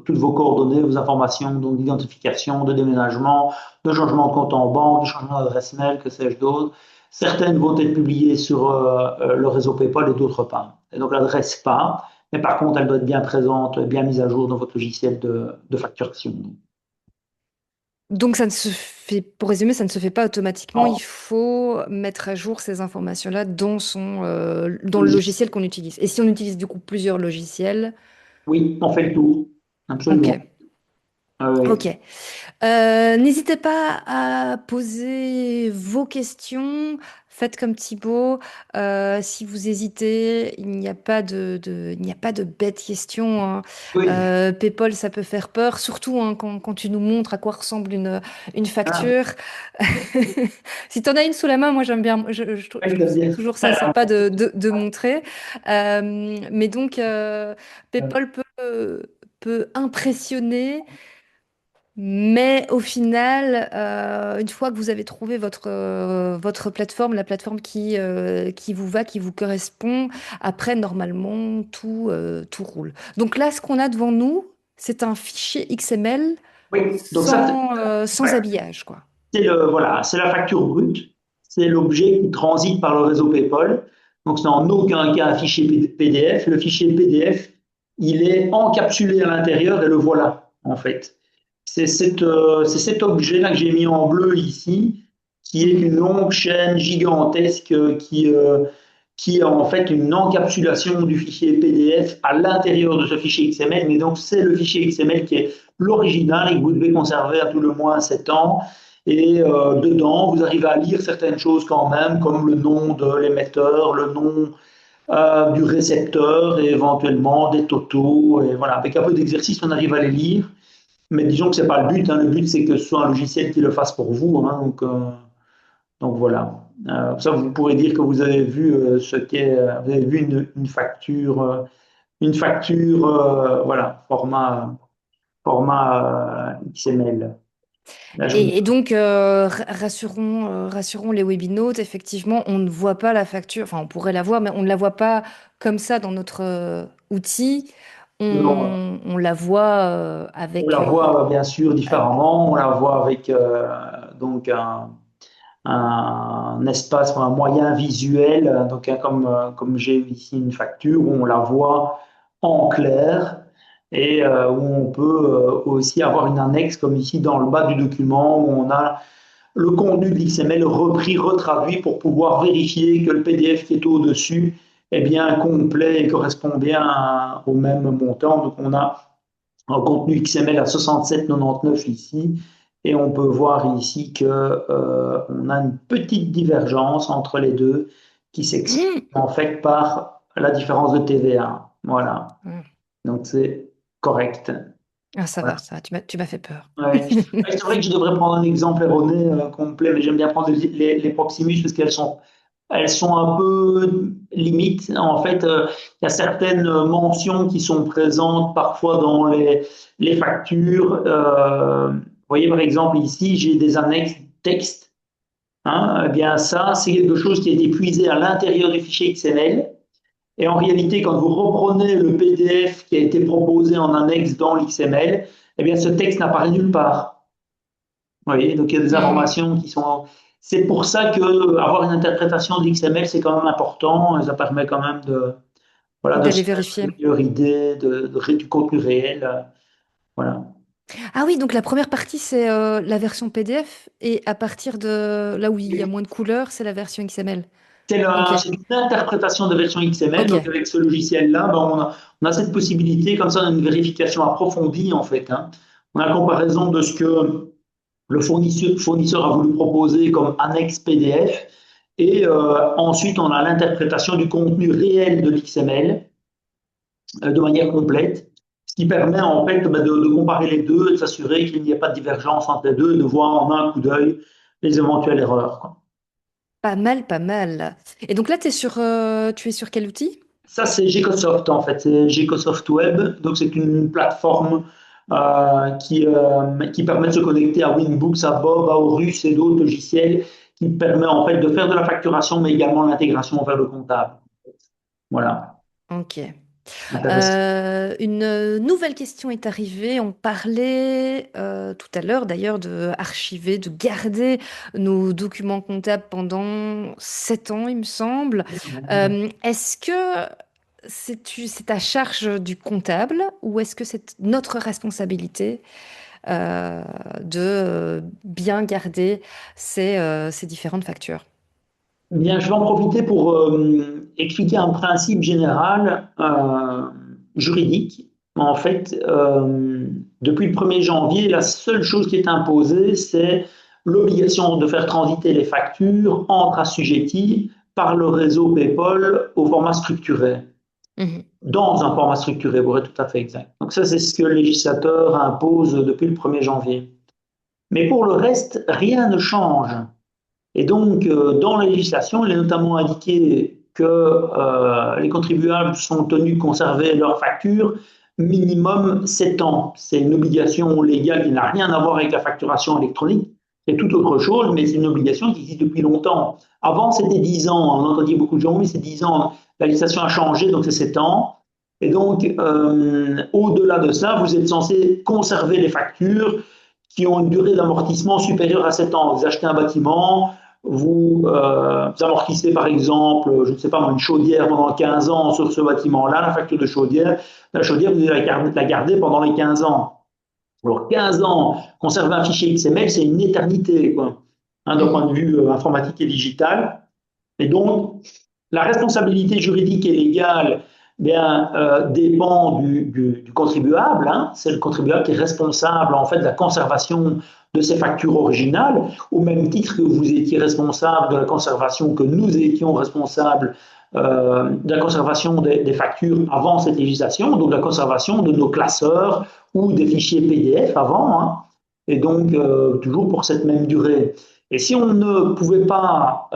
toutes vos coordonnées, vos informations donc d'identification, de déménagement, de changement de compte en banque, de changement d'adresse mail, que sais-je d'autre. Certaines vont être publiées sur le réseau PayPal et d'autres pas. Et donc l'adresse pas, mais par contre elle doit être bien présente, bien mise à jour dans votre logiciel de facturation. Donc ça ne se fait, pour résumer, ça ne se fait pas automatiquement. Non, Il faut mettre à jour ces informations-là dans le logiciel. logiciel qu'on utilise. Et si on utilise du coup plusieurs logiciels, Oui, on fait le tour, ok, absolument. Oui. ok. N'hésitez pas à poser vos questions. Faites comme Thibaut. Si vous hésitez, il n'y a pas il n'y a pas de bêtes questions, hein. Oui. PayPal, ça peut faire peur, surtout hein, quand tu nous montres à quoi ressemble une Ah, facture. Si tu en as une sous la main, moi j'aime bien. Je oui, trouve t'as bien. toujours ça sympa de montrer. Mais donc, PayPal peut impressionner. Mais au final, une fois que vous avez trouvé votre plateforme, la plateforme qui vous va, qui vous correspond, après, normalement, tout roule. Donc là, ce qu'on a devant nous, c'est un fichier XML Oui, donc ça, sans habillage, quoi. voilà, c'est la facture brute, c'est l'objet qui transite par le réseau PayPal. Donc, c'est en aucun cas un fichier PDF. Le fichier PDF, il est encapsulé à l'intérieur et le voilà, en fait. C'est cet objet-là que j'ai mis en bleu ici, qui est Mhm. une longue chaîne gigantesque qui est en fait une encapsulation du fichier PDF à l'intérieur de ce fichier XML. Mais donc, c'est le fichier XML qui est l'original et que vous devez conserver à tout le moins 7 ans. Et dedans, vous arrivez à lire certaines choses quand même, comme le nom de l'émetteur, le nom du récepteur et éventuellement des totaux. Et voilà, avec un peu d'exercice, on arrive à les lire. Mais disons que ce n'est pas le but, hein. Le but, c'est que ce soit un logiciel qui le fasse pour vous, hein. Donc voilà. Ça, vous pourrez dire que vous avez vu ce qu'est, vous avez vu une facture, voilà, format XML. Là, je vous... Et donc, rassurons les webinautes, effectivement, on ne voit pas la facture, enfin, on pourrait la voir, mais on ne la voit pas comme ça dans notre outil. Non, On la voit on la avec... voit bien sûr euh, différemment. On la voit avec donc un espace, un moyen visuel, donc comme j'ai ici une facture où on la voit en clair et où on peut aussi avoir une annexe comme ici dans le bas du document où on a le contenu de l'XML repris, retraduit pour pouvoir vérifier que le PDF qui est au-dessus est bien complet et correspond bien au même montant. Donc on a un contenu XML à 67,99 ici. Et on peut voir ici que on a une petite divergence entre les deux qui s'explique hum, en fait par la différence de TVA. Voilà. hum. Donc c'est correct. Ah, ça Voilà. va, ça va, tu m'as fait peur. Ouais. C'est vrai que je devrais prendre un exemple erroné complet, mais j'aime bien prendre les Proximus parce elles sont un peu limites. En fait, il y a certaines mentions qui sont présentes parfois dans les factures. Vous voyez, par exemple, ici, j'ai des annexes texte. Hein. Eh bien, ça, c'est quelque chose qui est épuisé à l'intérieur du fichier XML. Et en réalité, quand vous reprenez le PDF qui a été proposé en annexe dans l'XML, eh bien, ce texte n'apparaît nulle part. Vous voyez, donc il y a des Hum. informations qui sont. C'est pour ça que avoir une interprétation de l'XML, c'est quand même important. Et ça permet quand même voilà, de D'aller se faire une vérifier. meilleure idée du contenu réel. Voilà. Ah oui, donc la première partie, c'est la version PDF et à partir de là où il y a moins de couleurs, c'est la version XML. Ok, C'est une interprétation de version XML. ok. Donc, avec ce logiciel-là, ben, on a cette possibilité, comme ça, on a une vérification approfondie, en fait, hein. On a la comparaison de ce que le fournisseur a voulu proposer comme annexe PDF. Et ensuite, on a l'interprétation du contenu réel de l'XML de manière complète, ce qui permet en fait de comparer les deux et de s'assurer qu'il n'y ait pas de divergence entre les deux et de voir en un coup d'œil les éventuelles erreurs, quoi. Pas mal, pas mal. Et donc là, tu es sur quel outil? Ça, c'est Gecosoft en fait, c'est Gecosoft Web. Donc, c'est une plateforme qui permet de se connecter à Winbooks, à Bob, à Horus et d'autres logiciels qui permet en fait de faire de la facturation, mais également l'intégration vers le comptable. Voilà. Ok. Intéressant. Une nouvelle question est arrivée. On parlait tout à l'heure d'ailleurs de archiver, de garder nos documents comptables pendant 7 ans, il me semble. Est-ce que c'est à charge du comptable ou est-ce que c'est notre responsabilité de bien garder ces différentes factures? Bien, je vais en profiter pour expliquer un principe général juridique. En fait, depuis le 1er janvier, la seule chose qui est imposée, c'est l'obligation de faire transiter les factures entre assujettis par le réseau PayPal au format structuré, Mhm. dans un format structuré, pour être tout à fait exact. Donc ça, c'est ce que le législateur impose depuis le 1er janvier. Mais pour le reste, rien ne change. Et donc, dans la législation, il est notamment indiqué que les contribuables sont tenus de conserver leurs factures minimum 7 ans. C'est une obligation légale qui n'a rien à voir avec la facturation électronique. C'est tout autre chose, mais c'est une obligation qui existe depuis longtemps. Avant, c'était 10 ans. On entendait beaucoup de gens, oui, c'est 10 ans. La législation a changé, donc c'est 7 ans. Et donc, au-delà de ça, vous êtes censé conserver les factures qui ont une durée d'amortissement supérieure à 7 ans. Vous achetez un bâtiment, vous amortissez par exemple, je ne sais pas, une chaudière pendant 15 ans sur ce bâtiment-là, la facture de chaudière, la chaudière, vous allez la garder pendant les 15 ans. Alors 15 ans, conserver un fichier XML, c'est une éternité, quoi, hein, d'un point Mhm. de vue informatique et digital. Et donc, la responsabilité juridique et légale bien, dépend du contribuable, hein. C'est le contribuable qui est responsable en fait de la conservation de ses factures originales, au même titre que vous étiez responsable de la conservation, que nous étions responsables de la conservation des factures avant cette législation, donc de la conservation de nos classeurs ou des fichiers PDF avant, hein, et donc toujours pour cette même durée. Et si on ne pouvait pas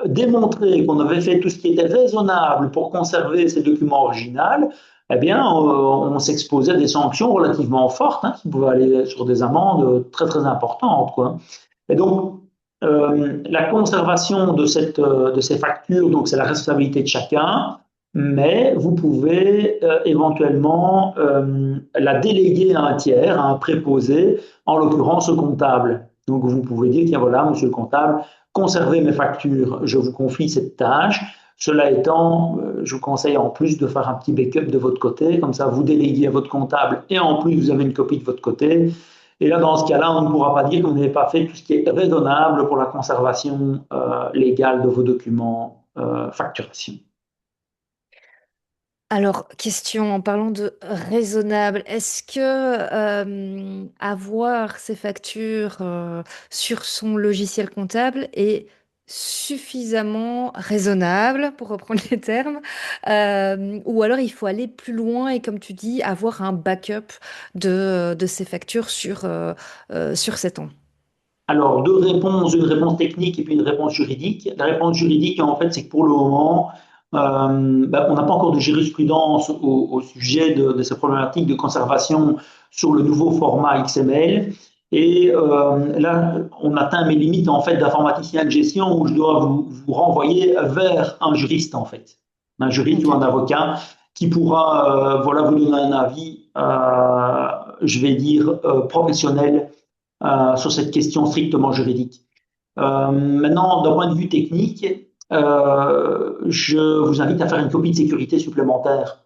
démontrer qu'on avait fait tout ce qui était raisonnable pour conserver ces documents originaux, eh bien, on s'exposait à des sanctions relativement fortes, hein, qui pouvaient aller sur des amendes très très importantes, quoi. Et donc, la conservation de ces factures, donc c'est la responsabilité de chacun, mais vous pouvez éventuellement la déléguer à un tiers, à un préposé, en l'occurrence au comptable. Donc vous pouvez dire, tiens voilà, monsieur le comptable, conservez mes factures, je vous confie cette tâche. Cela étant, je vous conseille en plus de faire un petit backup de votre côté, comme ça vous déléguez à votre comptable et en plus vous avez une copie de votre côté. Et là, dans ce cas-là, on ne pourra pas dire que vous n'avez pas fait tout ce qui est raisonnable pour la conservation légale de vos documents facturation. Alors, question en parlant de raisonnable, est-ce que avoir ces factures sur son logiciel comptable est suffisamment raisonnable, pour reprendre les termes, ou alors il faut aller plus loin et, comme tu dis, avoir un backup de ces factures sur 7 ans? Alors, deux réponses, une réponse technique et puis une réponse juridique. La réponse juridique, en fait, c'est que pour le moment, on n'a pas encore de jurisprudence au sujet de ces problématiques de conservation sur le nouveau format XML. Et là, on atteint mes limites en fait d'informaticien de gestion où je dois vous renvoyer vers un juriste en fait, un juriste ou Ok. un avocat qui pourra voilà, vous donner un avis, je vais dire, professionnel sur cette question strictement juridique. Maintenant, d'un point de vue technique, je vous invite à faire une copie de sécurité supplémentaire.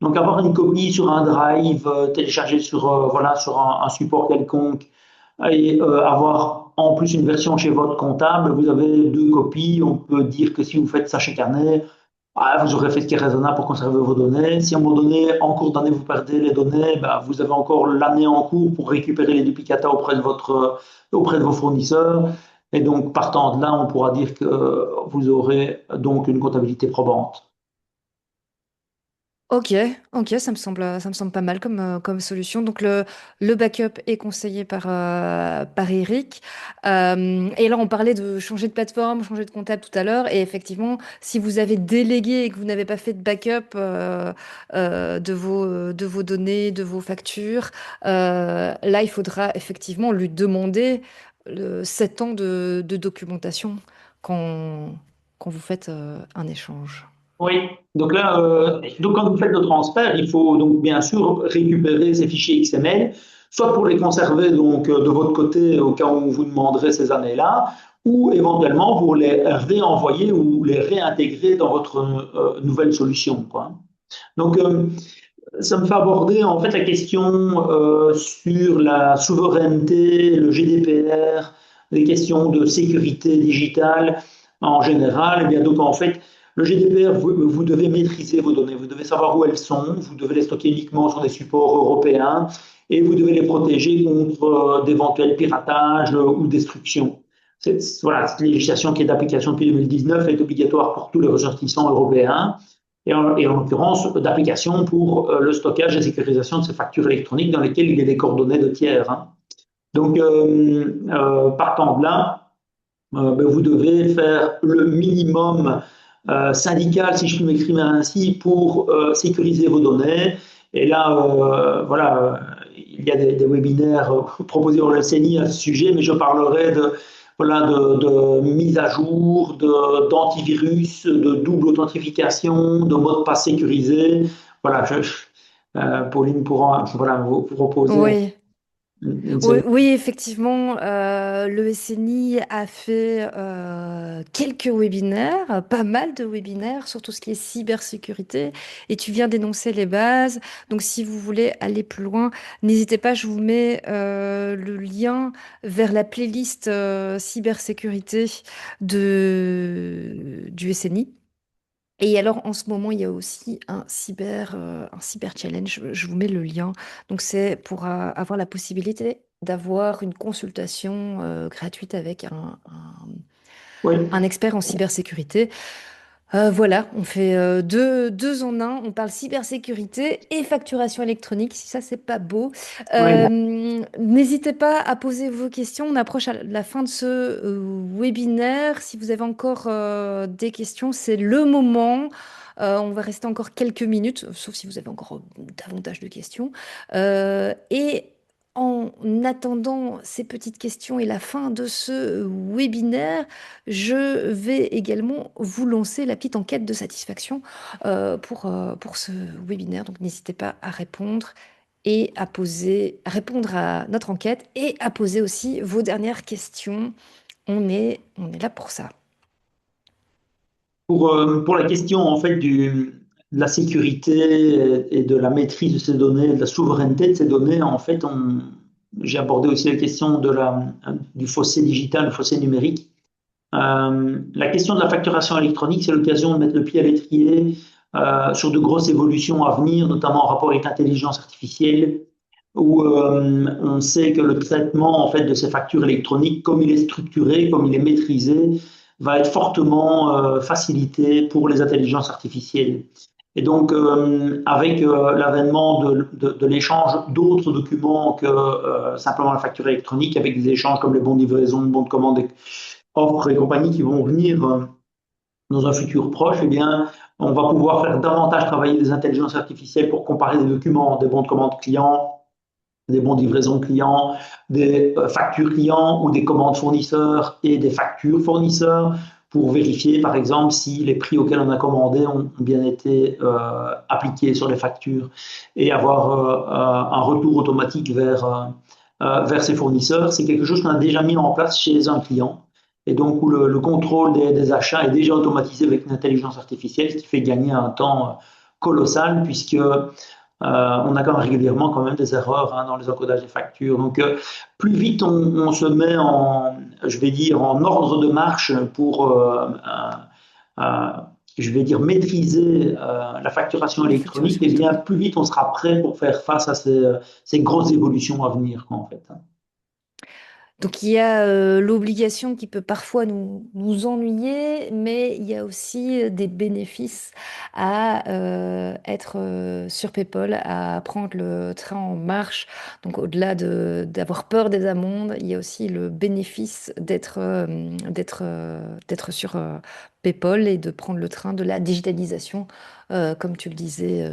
Donc avoir une copie sur un drive, téléchargée sur, voilà, sur un support quelconque, et avoir en plus une version chez votre comptable, vous avez deux copies. On peut dire que si vous faites ça chaque année, vous aurez fait ce qui est raisonnable pour conserver vos données. Si à un moment donné, en cours d'année, vous perdez les données, vous avez encore l'année en cours pour récupérer les duplicata auprès de vos fournisseurs. Et donc, partant de là, on pourra dire que vous aurez donc une comptabilité probante. Ok, ok, ça me semble pas mal comme, comme solution. Donc le backup est conseillé par Eric. Et alors on parlait de changer de plateforme, changer de comptable tout à l'heure. Et effectivement, si vous avez délégué et que vous n'avez pas fait de backup de vos données, de vos factures, là il faudra effectivement lui demander 7 ans de documentation quand, quand vous faites un échange. Oui, donc là, donc quand vous faites le transfert, il faut donc bien sûr récupérer ces fichiers XML, soit pour les conserver donc de votre côté au cas où on vous demanderait ces années-là, ou éventuellement pour les réenvoyer ou les réintégrer dans votre nouvelle solution, quoi. Donc ça me fait aborder en fait la question sur la souveraineté, le GDPR, les questions de sécurité digitale en général. Et bien donc en fait, le GDPR, vous devez maîtriser vos données, vous devez savoir où elles sont, vous devez les stocker uniquement sur des supports européens et vous devez les protéger contre d'éventuels piratages ou destruction. Voilà, cette législation qui est d'application depuis 2019 est obligatoire pour tous les ressortissants européens et en l'occurrence d'application pour le stockage et sécurisation de ces factures électroniques dans lesquelles il y a des coordonnées de tiers, hein. Donc, partant de là, vous devez faire le minimum syndical, si je puis m'exprimer ainsi, pour sécuriser vos données. Et là, voilà, il y a des webinaires proposés par le CNI à ce sujet, mais je parlerai de, voilà, de mise à jour, d'antivirus, de double authentification, de mots de passe sécurisés. Voilà, Pauline pourra voilà, vous proposer Oui. une Oui, série. oui, effectivement, le SNI a fait quelques webinaires, pas mal de webinaires sur tout ce qui est cybersécurité. Et tu viens d'énoncer les bases. Donc, si vous voulez aller plus loin, n'hésitez pas, je vous mets le lien vers la playlist cybersécurité du SNI. Et alors, en ce moment, il y a aussi un cyber challenge. Je vous mets le lien. Donc, c'est pour avoir la possibilité d'avoir une consultation gratuite avec Oui, un expert en cybersécurité. Voilà, on fait deux en un. On parle cybersécurité et facturation électronique. Si ça, c'est pas beau. oui. N'hésitez pas à poser vos questions. On approche à la fin de ce webinaire. Si vous avez encore des questions, c'est le moment. On va rester encore quelques minutes, sauf si vous avez encore davantage de questions. Et en attendant ces petites questions et la fin de ce webinaire, je vais également vous lancer la petite enquête de satisfaction pour ce webinaire. Donc n'hésitez pas à répondre et à poser, à répondre à notre enquête et à poser aussi vos dernières questions. On est là pour ça. Pour la question en fait de la sécurité et de la maîtrise de ces données, de la souveraineté de ces données, en fait, j'ai abordé aussi la question du fossé digital, du fossé numérique. La question de la facturation électronique, c'est l'occasion de mettre le pied à l'étrier sur de grosses évolutions à venir, notamment en rapport avec l'intelligence artificielle, où on sait que le traitement en fait de ces factures électroniques, comme il est structuré, comme il est maîtrisé, va être fortement facilité pour les intelligences artificielles. Et donc, avec l'avènement de l'échange d'autres documents que simplement la facture électronique, avec des échanges comme les bons de livraison, bons de commande, offres et compagnies qui vont venir dans un futur proche, eh bien, on va pouvoir faire davantage travailler des intelligences artificielles pour comparer des documents, des bons de commande clients, des bons de livraison clients, des factures clients ou des commandes fournisseurs et des factures fournisseurs pour vérifier, par exemple, si les prix auxquels on a commandé ont bien été appliqués sur les factures et avoir un retour automatique vers ces fournisseurs. C'est quelque chose qu'on a déjà mis en place chez un client et donc où le contrôle des achats est déjà automatisé avec une intelligence artificielle, ce qui fait gagner un temps colossal puisque on a quand même régulièrement quand même des erreurs dans les encodages des factures. Donc, plus vite on se met en, je vais dire, en ordre de marche pour, euh, je vais dire, maîtriser la facturation La électronique, facturation et bien électronique. plus vite on sera prêt pour faire face à ces grosses évolutions à venir, quoi, en fait. Donc il y a l'obligation qui peut parfois nous ennuyer, mais il y a aussi des bénéfices à être sur PayPal, à prendre le train en marche. Donc au-delà d'avoir peur des amendes, il y a aussi le bénéfice d'être sur PayPal et de prendre le train de la digitalisation, comme tu le disais,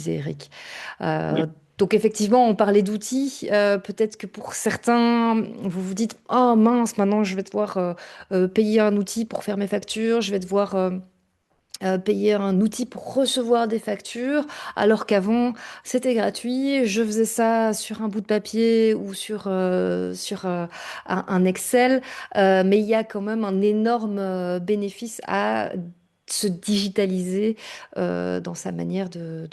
Eric. Oui. Euh, donc effectivement, on parlait d'outils. Peut-être que pour certains, vous vous dites, oh mince, maintenant je vais devoir payer un outil pour faire mes factures, je vais devoir payer un outil pour recevoir des factures, alors qu'avant c'était gratuit. Je faisais ça sur un bout de papier ou sur un Excel. Mais il y a quand même un énorme bénéfice à se digitaliser dans sa manière de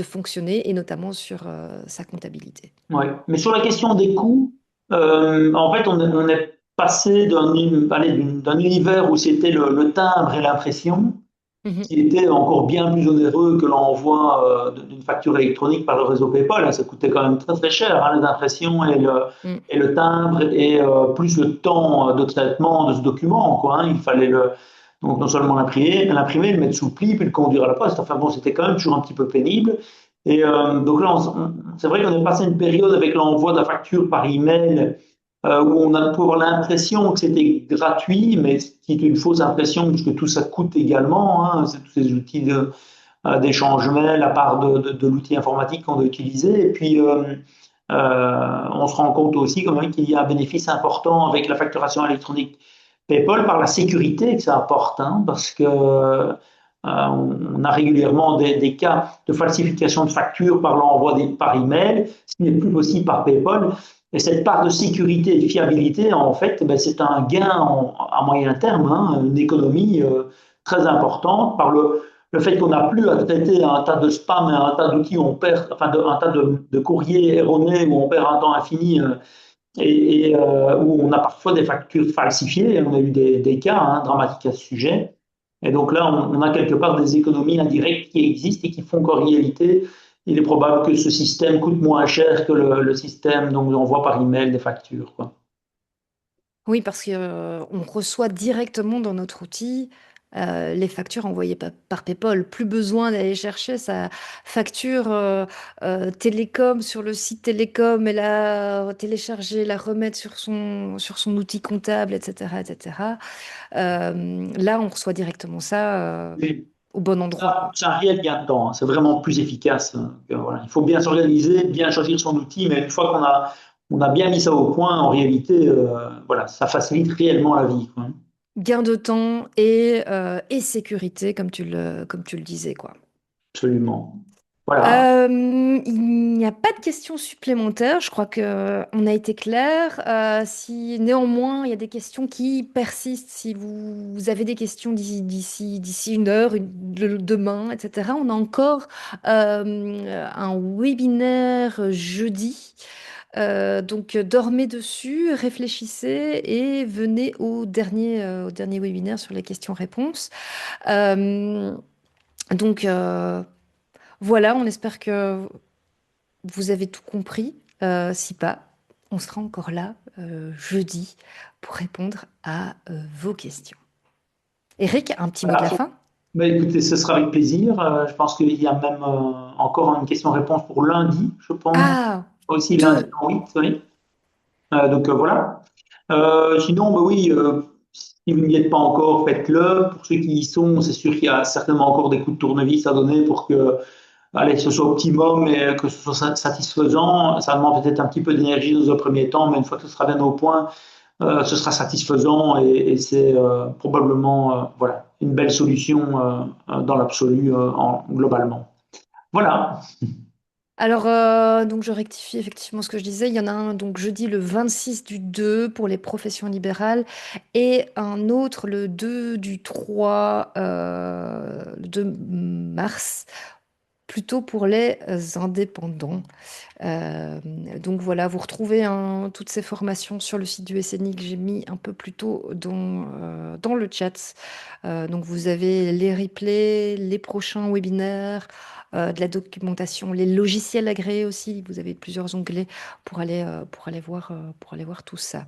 fonctionner et notamment sur sa comptabilité. Ouais. Mais sur la question des coûts, en fait, on est passé d'un univers où c'était le timbre et l'impression, Mhm, qui était encore bien plus onéreux que l'envoi d'une facture électronique par le réseau PayPal. Ça coûtait quand même très très cher, les impressions mm. et le timbre, et plus le temps de traitement de ce document, quoi, hein. Il fallait donc non seulement l'imprimer, le mettre sous pli, puis le conduire à la poste. Enfin bon, c'était quand même toujours un petit peu pénible. Et donc là, c'est vrai qu'on est passé une période avec l'envoi de la facture par email où on a pour l'impression que c'était gratuit, mais ce qui est une fausse impression, puisque tout ça coûte également, hein, c'est tous ces outils d'échange mail à part de l'outil informatique qu'on doit utiliser. Et puis, on se rend compte aussi quand même qu'il y a un bénéfice important avec la facturation électronique PayPal par la sécurité que ça apporte, hein, parce que on a régulièrement des cas de falsification de factures par l'envoi par email, ce qui n'est plus possible par PayPal. Et cette part de sécurité et de fiabilité, en fait, ben, c'est un gain à moyen terme, hein, une économie très importante par le fait qu'on n'a plus à traiter un tas de spam et un tas d'outils où on perd, enfin un tas de courriers erronés où on perd un temps infini où on a parfois des factures falsifiées. On a eu des cas dramatiques à ce sujet. Et donc là, on a quelque part des économies indirectes qui existent et qui font qu'en réalité, il est probable que ce système coûte moins cher que le système dont on voit par email des factures, quoi. Oui, parce que, on reçoit directement dans notre outil les factures envoyées par PayPal. Plus besoin d'aller chercher sa facture télécom sur le site télécom et la télécharger, la remettre sur son outil comptable, etc., etc. Là, on reçoit directement ça Oui. au bon endroit, quoi. C'est un réel gain de temps, hein. C'est vraiment plus efficace, hein. Voilà. Il faut bien s'organiser, bien choisir son outil, mais une fois on a bien mis ça au point, en réalité, voilà, ça facilite réellement la vie, quoi. Gain de temps et sécurité, comme tu le disais, quoi. Absolument. Voilà. Il n'y a pas de questions supplémentaires. Je crois que on a été clair. Si néanmoins il y a des questions qui persistent, si vous avez des questions d'ici une heure, demain, etc. On a encore un webinaire jeudi. Donc dormez dessus, réfléchissez et venez au dernier webinaire sur les questions-réponses. Euh, donc voilà, on espère que vous avez tout compris. Si pas, on sera encore là jeudi pour répondre à vos questions. Eric, un petit mot de Voilà. la fin? Mais écoutez, ce sera avec plaisir. Je pense qu'il y a même encore une question-réponse pour lundi, je pense. Ah, Aussi lundi deux. en 8, oui. Donc voilà. Sinon, bah oui, si vous n'y êtes pas encore, faites-le. Pour ceux qui y sont, c'est sûr qu'il y a certainement encore des coups de tournevis à donner pour que, allez, ce soit optimum et que ce soit satisfaisant. Ça demande peut-être un petit peu d'énergie dans un premier temps, mais une fois que ce sera bien au point, ce sera satisfaisant et c'est probablement voilà, une belle solution dans l'absolu globalement. Voilà. Alors, donc je rectifie effectivement ce que je disais. Il y en a un donc jeudi le 26 du 2 pour les professions libérales et un autre le 2 du 3, le 2 mars, plutôt pour les indépendants. Euh, donc voilà, vous retrouvez hein, toutes ces formations sur le site du SNI que j'ai mis un peu plus tôt dans le chat. Donc vous avez les replays, les prochains webinaires, de la documentation, les logiciels agréés aussi. Vous avez plusieurs onglets pour aller voir tout ça.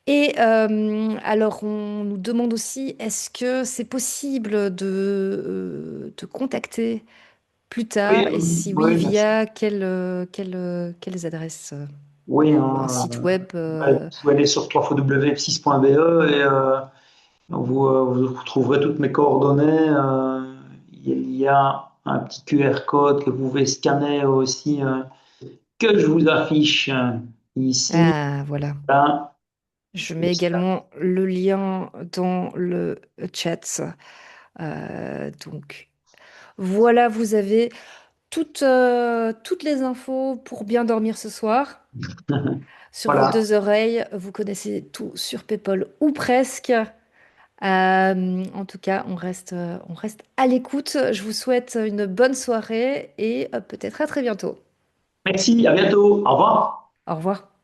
Et alors, on nous demande aussi, est-ce que c'est possible de te contacter plus Oui, tard? Et si oui, oui, bien sûr. via quelles adresses? Oui, Un hein, site web? vous pouvez aller sur www.f6.be et vous trouverez toutes mes coordonnées. Il y a un petit QR code que vous pouvez scanner aussi, que je vous affiche ici. Ah, voilà. Là. Je mets également le lien dans le chat. Donc, voilà, vous avez toutes les infos pour bien dormir ce soir. Sur vos Voilà. deux oreilles, vous connaissez tout sur PayPal ou presque. En tout cas, on reste à l'écoute. Je vous souhaite une bonne soirée et peut-être à très bientôt. Merci, à bientôt. Au revoir. Au revoir.